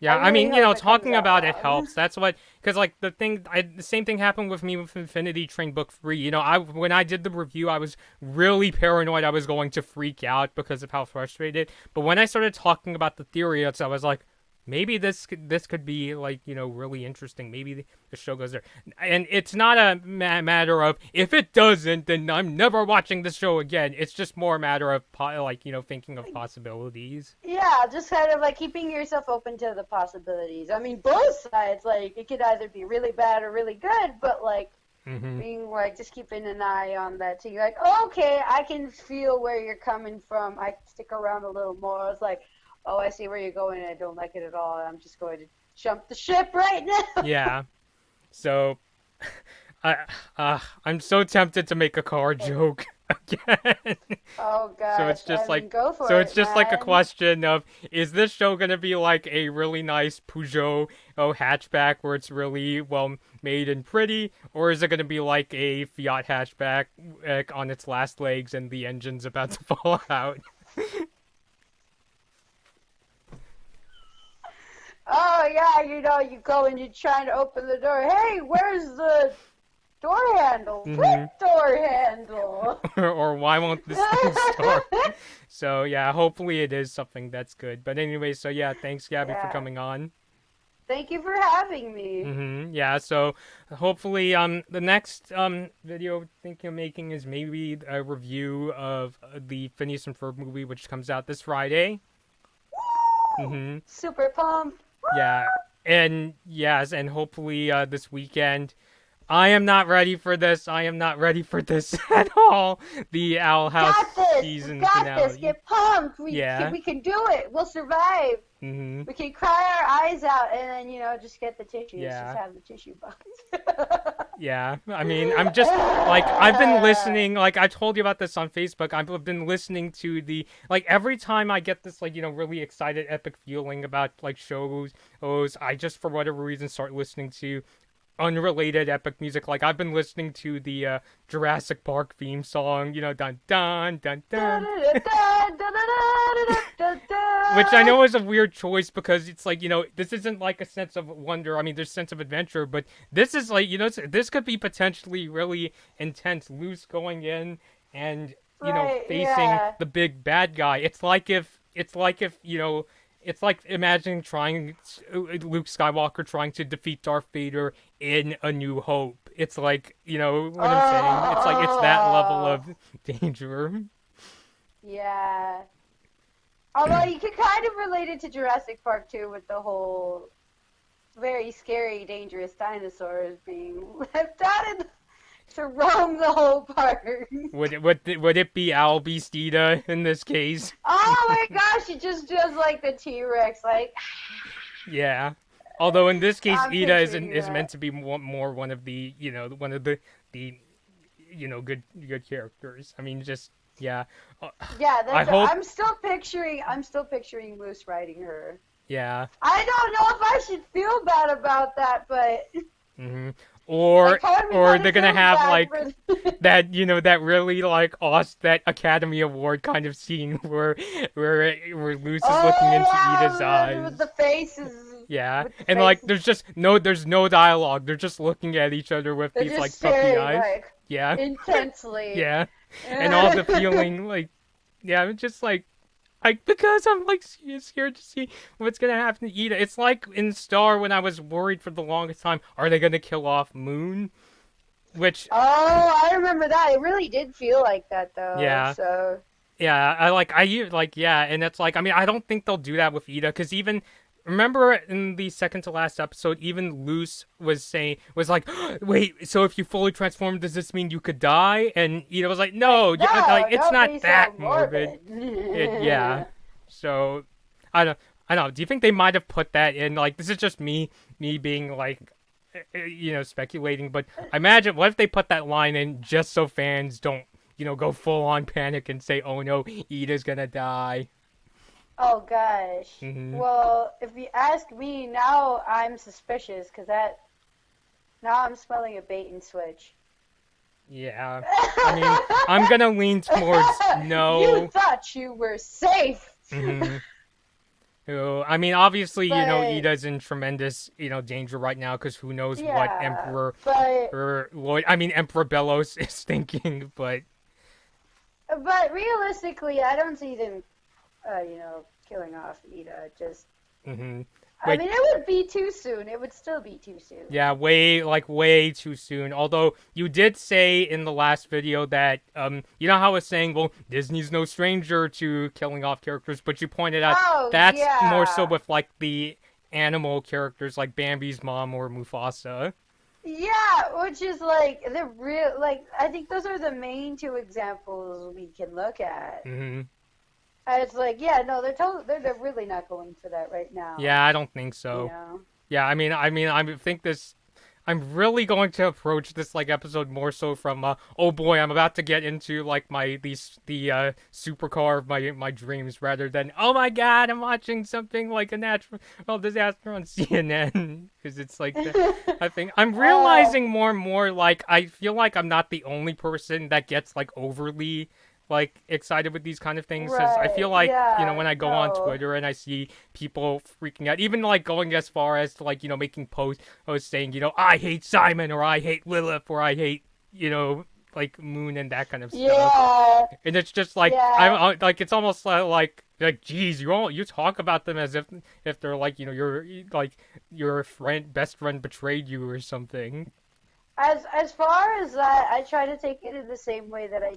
I mean, talking about it helps. That's what, because like the same thing happened with me with Infinity Train Book 3. When I did the review, I was really paranoid I was going to freak out because of how frustrated. But when I started talking about the theory, I was like, maybe this could be like really interesting. Maybe the show goes there, and it's not a matter of if it doesn't, then I'm never watching the show again. It's just more a matter of thinking of possibilities. Yeah, just kind of like keeping yourself open to the possibilities. I mean, both sides. Like it could either be really bad or really good, but like being like just keeping an eye on that too. You're like, okay, I can feel where you're coming from. I stick around a little more. I was like, oh, I see where you're going, and I don't like it at all. I'm just going to jump the ship right now. Yeah. So, I'm so tempted to make a car joke again. Oh gosh. So it's just go for it, it's just like a question of, is this show gonna be like a really nice Peugeot hatchback where it's really well made and pretty, or is it gonna be like a Fiat hatchback on its last legs and the engine's about to fall out? Oh, yeah, you go and you're trying to open the door. Hey, where's the door handle? Flip door handle. Or why won't this thing start? So, yeah, hopefully it is something that's good. But anyway, so yeah, thanks, Gaby, for coming on. Thank you for having me. Yeah, so hopefully the next video I think I'm making is maybe a review of the Phineas and Ferb movie, which comes out this Friday. Super pumped. Yeah, and hopefully this weekend. I am not ready for this. I am not ready for this at all. The Owl House season finale. This. Get pumped. We can do it. We'll survive. We can cry our eyes out and then, just get the tissues. Yeah. Just have the tissue box. Yeah, I mean, I'm just, I've been listening, I told you about this on Facebook, I've been listening to every time I get this, really excited, epic feeling about, shows, I just, for whatever reason, start listening to unrelated epic music. I've been listening to the Jurassic Park theme song, dun dun dun dun. Which I know is a weird choice because it's this isn't a sense of wonder. I mean, there's sense of adventure, but this is this could be potentially really intense. Luke's going in and facing the big bad guy. It's like if it's like imagining Luke Skywalker trying to defeat Darth Vader in A New Hope. It's what I'm saying. It's that level of danger. Yeah. Although you could kind of relate it to Jurassic Park too, with the whole very scary, dangerous dinosaurs being left out to roam the whole park. Would it be Albie in this case? Oh my gosh, it just does like the T-Rex, Yeah. Although in this case, Ida is meant to be more one of the good characters. I mean, just. Yeah. Yeah, I'm still picturing Moose riding her. Yeah. I don't know if I should feel bad about that, but Mm-hmm. Like, part of me Or kind they're of gonna feels have bad like that, that really like awesome, that Academy Award kind of scene where Luce is looking into Ida's yeah, with the eyes. faces, Yeah, with the and like faces. there's no dialogue. They're just looking at each other with They're these just like puppy staring eyes. like Yeah, intensely. yeah, and all the feeling like, yeah, it's just like because I'm like scared to see what's gonna happen to Ida. It's like in Star when I was worried for the longest time, are they gonna kill off Moon? Which, Oh, I remember that. It really did feel like that though. yeah, So yeah, yeah, and it's like, I mean, I don't think they'll do that with Ida, because even, remember in the second to last episode, even Luce was like, wait, so if you fully transform, does this mean you could die? And Ida was like, no, like, no, it's don't not be so that morbid. morbid. Yeah. So, I don't know. Do you think they might have put that in? Like, this is just me being like, speculating, but I imagine, what if they put that line in just so fans don't, go full on panic and say, oh no, Ida's gonna die. Oh gosh. Hmm. Well, if you ask me now, I'm suspicious because now I'm smelling a bait and switch. Yeah. I mean, I'm gonna lean towards no. You thought you were safe. Hmm. I mean, obviously, But Ida's in tremendous, danger right now, because who knows what yeah, Emperor but or Lloyd, I mean, Emperor Bellos is thinking, but. realistically, I don't see them, killing off Ida. Just, Hmm. I mean, it would be too soon. It would still be too soon. Yeah, way too soon. Although you did say in the last video that, how I was saying, well, Disney's no stranger to killing off characters, but you pointed out Oh that's more so yeah. with like the animal characters like Bambi's mom or Mufasa. Yeah, which is like the real, like, I think those are the main two examples we can look at. Hmm. And it's like, yeah, no, they're really not going for that right now. Yeah, I don't think You so. know? Yeah, I think this. I'm really going to approach this like episode more so from oh boy, I'm about to get into like the supercar of my dreams, rather than, oh my god, I'm watching something like a natural disaster on CNN, because it's like I think I'm Oh, realizing more and more, like, I feel like I'm not the only person that gets like overly like excited with these kind of things, because I right. feel like, Yeah, when I go on no. Twitter and I see people freaking out, even like going as far as to like, making posts saying, I hate Simon, or I hate Lilith, or I hate, like Moon and that kind of stuff. Yeah, And it's just like, yeah. like, it's almost like geez, you talk about them as if they're like, your best friend betrayed you or something. As far as that, I try to take it in the same way that I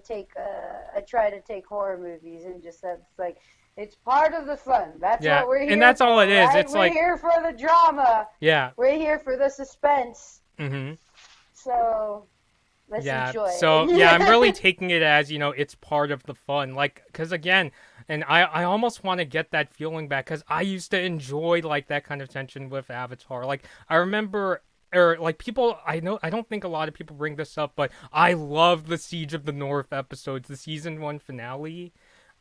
try to take horror movies, and just that's like, it's part of the fun. That's Yeah, what we're and here that's all for, it is. right? It's We're like, here for the drama. yeah. We're here for the suspense. Mm-hmm. So let's Yeah, enjoy so yeah, I'm really it. taking it as, it's part of the fun. Like, because again, and I almost want to get that feeling back, because I used to enjoy like that kind of tension with Avatar. Like, I remember, or like, people, I don't think a lot of people bring this up, but I love the Siege of the North episodes, the season 1 finale.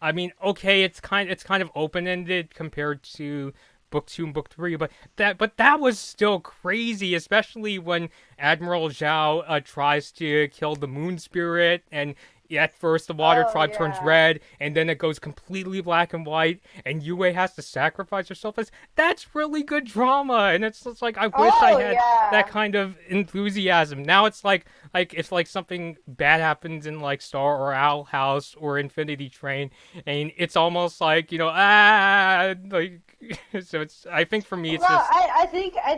I mean, okay, it's kind of open ended compared to book 2 and book 3, but that was still crazy, especially when Admiral Zhao tries to kill the moon spirit, and at first the water Oh tribe turns yeah. red, and then it goes completely black and white, and Yue has to sacrifice herself. That's really good drama, and it's just like, I wish I Oh had that yeah. kind of enthusiasm. Now it's like if like something bad happens in like Star or Owl House or Infinity Train, and it's almost like, like, so it's, I think for me Well, it's just, I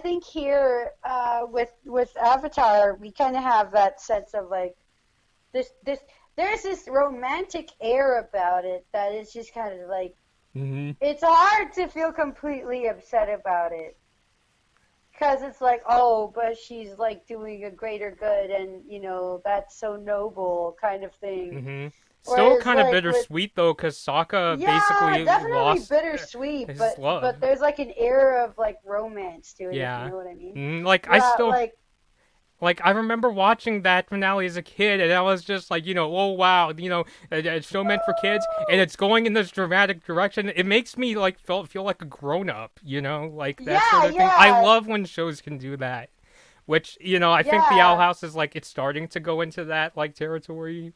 think here, with Avatar, we kind of have that sense of like, this there's this romantic air about it that is just kind of like, hmm. it's hard to feel completely upset about it, because it's like, oh, but she's like doing a greater good, and that's so noble kind of thing. Hmm. Still Whereas kind of like with, bittersweet though, because Sokka yeah, basically definitely lost bittersweet, his but love. there's like an air of like romance to it, if you Yeah. know what I mean. Like, I Well, still, like, like, I remember watching that finale as a kid, and I was just like, oh wow, it's so meant for kids, and it's going in this dramatic direction. It makes me like feel like a grown up, like that sort yeah, of thing. I yeah, love when shows can do that. which, you know, I think the Owl Yeah. House is like, it's starting to go into that like territory.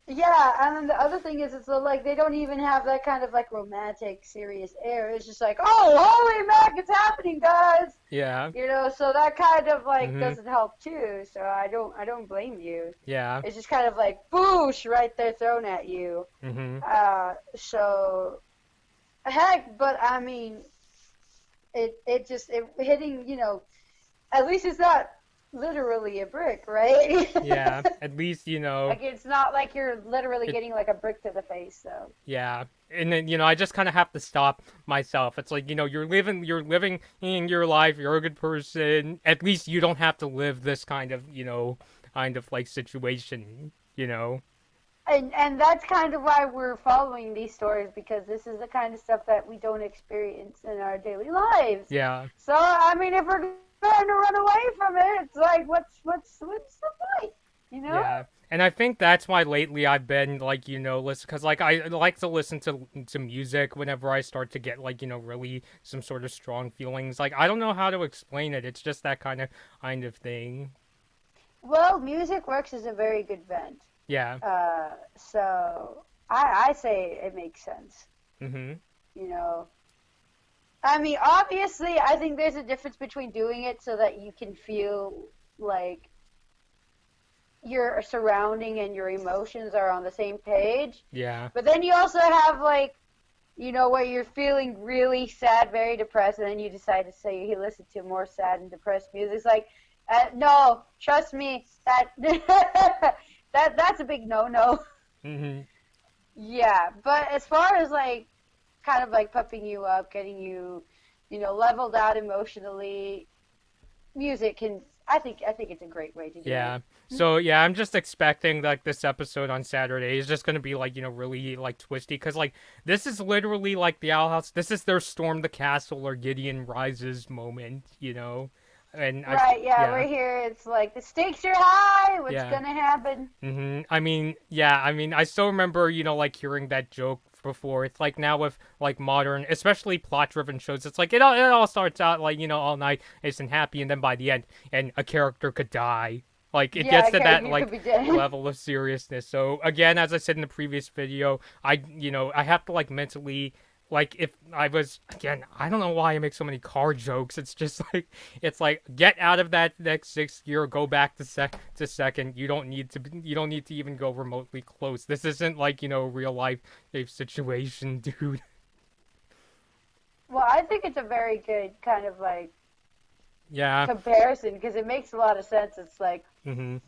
Yeah, and then the other thing is, it's like they don't even have that kind of like romantic, serious air. It's just like, oh, holy mac, it's happening, guys. Yeah. So that kind of like Mhm. doesn't help too. So I don't blame you. Yeah. It's just kind of like boosh right there thrown at you. Mhm. So heck, but I mean, it hitting, at least it's not literally a brick, right? Yeah. At least, you know, Like it's not like you're literally it getting like a brick to the face, so. yeah. And then, you know, I just kind of have to stop myself. It's like, you know, you're living in your life, you're a good person. At least you don't have to live this kind of like situation, you know. And that's kind of why we're following these stories, because this is the kind of stuff that we don't experience in our daily lives. Yeah. So I mean, if we're going to run away from it, it's like what's the point? You know? Yeah. And I think that's why lately I've been like, you know, listen, because like I like to listen to music whenever I start to get like, you know, really some sort of strong feelings. Like I don't know how to explain it. It's just that kind of thing. Well, music works as a very good vent. Yeah. So I say it makes sense. Mhm. You know. I mean, obviously, I think there's a difference between doing it so that you can feel like your surrounding and your emotions are on the same page. Yeah. But then you also have like, where you're feeling really sad, very depressed, and then you decide to say you listen to more sad and depressed music. It's like, no, trust me, that's a big no-no. Mhm. Yeah, but as far as like, kind of like pumping you up, getting you, leveled out emotionally, music can. I think it's a great way to do Yeah. it. So yeah, I'm just expecting like this episode on Saturday is just gonna be like, you know, really like twisty, because like this is literally like the Owl House. This is their storm the castle or Gideon rises moment, you know. And Right, yeah, yeah. we're here. It's like the stakes are high. What's Yeah. gonna happen? I mean, yeah, I mean, I still remember, you know, like hearing that joke before. It's like now with like modern, especially plot-driven shows, it's like it all starts out like, you know, all nice and happy, and then by the end, and a character could die. Like it Yeah, gets to okay, that you could like be dead. level of seriousness. So again, as I said in the previous video, I have to like mentally. Like if I was again, I don't know why I make so many car jokes. It's just like it's like get out of that next sixth gear, go back to second. You don't need to even go remotely close. This isn't like, you know, real life situation, dude. Well, I think it's a very good kind of like Yeah. comparison because it makes a lot of sense. It's like, Mhm.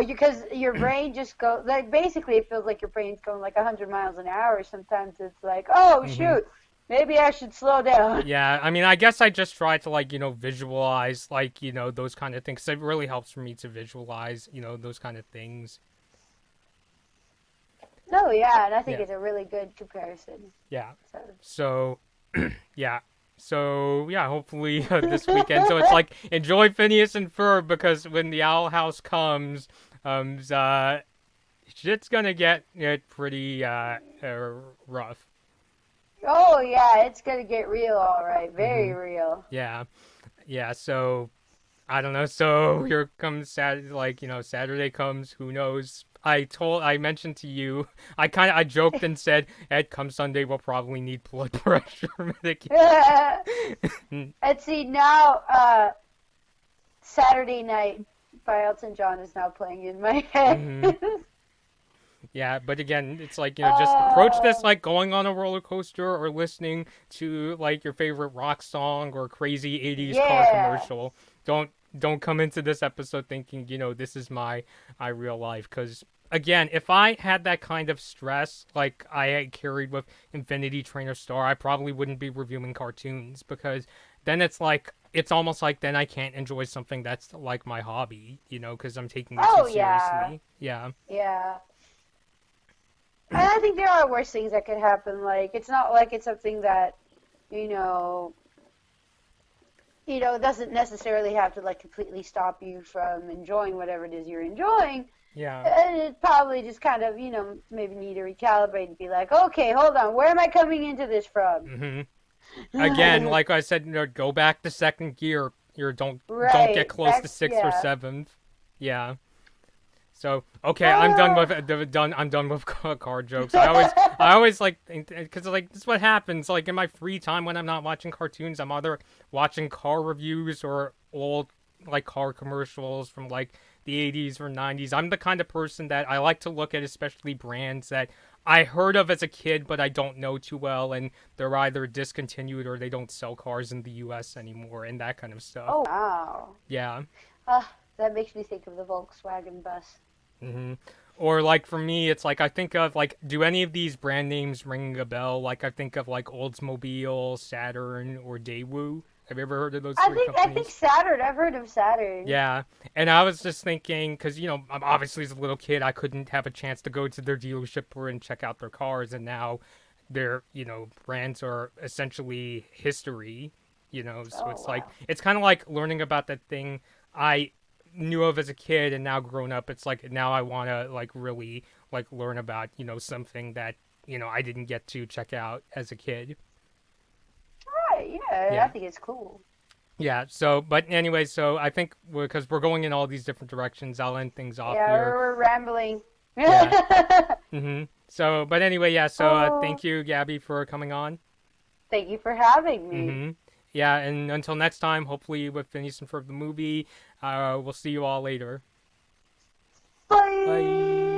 because your brain just goes, like, basically it feels like your brain's going like 100 miles an hour. Sometimes it's like, oh, Mhm. shoot, maybe I should slow down. Yeah, I mean, I guess I just try to like, you know, visualize like, you know, those kind of things. It really helps for me to visualize, you know, those kind of things. No, yeah, and I think Yeah. it's a really good comparison. Yeah. So. So, yeah. So, yeah, hopefully this weekend. So it's like, enjoy Phineas and Ferb, because when the Owl House comes, shit's gonna get pretty rough. Oh, yeah, it's going to get real, all right. Very Hmm. real. Yeah. Yeah, so, I don't know. So here comes Saturday, like, you know, Saturday comes, who knows? I mentioned to you, I joked and said, Ed, come Sunday, we'll probably need blood pressure medication. And see, now, Saturday Night by Elton John is now playing in my head. Hmm. Yeah, but again, it's like, you know, just approach this like going on a roller coaster or listening to like your favorite rock song or crazy 80s car Yeah. commercial. Don't come into this episode thinking, you know, this is my real life, cuz again, if I had that kind of stress like I had carried with Infinity Trainer Star, I probably wouldn't be reviewing cartoons, because then it's almost like then I can't enjoy something that's like my hobby, you know, cuz I'm taking it Oh, too yeah. seriously. Yeah. Yeah. And I think there are worse things that could happen. Like, it's not like it's something that, you know, doesn't necessarily have to, like, completely stop you from enjoying whatever it is you're enjoying. Yeah. And it probably just kind of, maybe need to recalibrate and be like, okay, hold on, where am I coming into this from? Hmm. Again, like I said, you know, go back to second gear. Your don't get Right. close to That's, sixth or yeah. seventh. Yeah. So okay, I'm done with done. I'm done with car jokes. I always like because like this is what happens. Like in my free time when I'm not watching cartoons, I'm either watching car reviews or old like car commercials from like the 80s or 90s. I'm the kind of person that I like to look at, especially brands that I heard of as a kid, but I don't know too well, and they're either discontinued or they don't sell cars in the U.S. anymore, and that kind of stuff. Oh, wow. Yeah. That makes me think of the Volkswagen bus. hmm Or like for me, it's like I think of like, do any of these brand names ring a bell? Like I think of like Oldsmobile, Saturn, or Daewoo. Have you ever heard of those three I think companies? Saturn. I've heard of Saturn. Yeah, and I was just thinking, because I'm obviously as a little kid, I couldn't have a chance to go to their dealership and check out their cars, and now their brands are essentially history. So Oh, it's like wow. it's kind of like learning about that thing I knew of as a kid, and now grown up, it's like now I want to like really like learn about something that I didn't get to check out as a kid. Right, yeah, I Yeah. think it's cool. Yeah, so, but anyway, so I think because we're going in all these different directions, I'll end things off Yeah, here. we're rambling. Yeah. So, but anyway, yeah, so Oh, thank you, Gabby, for coming on. thank you for having me. Yeah, and until next time, hopefully with Phineas and Ferb the movie, we'll see you all later. Bye. Bye.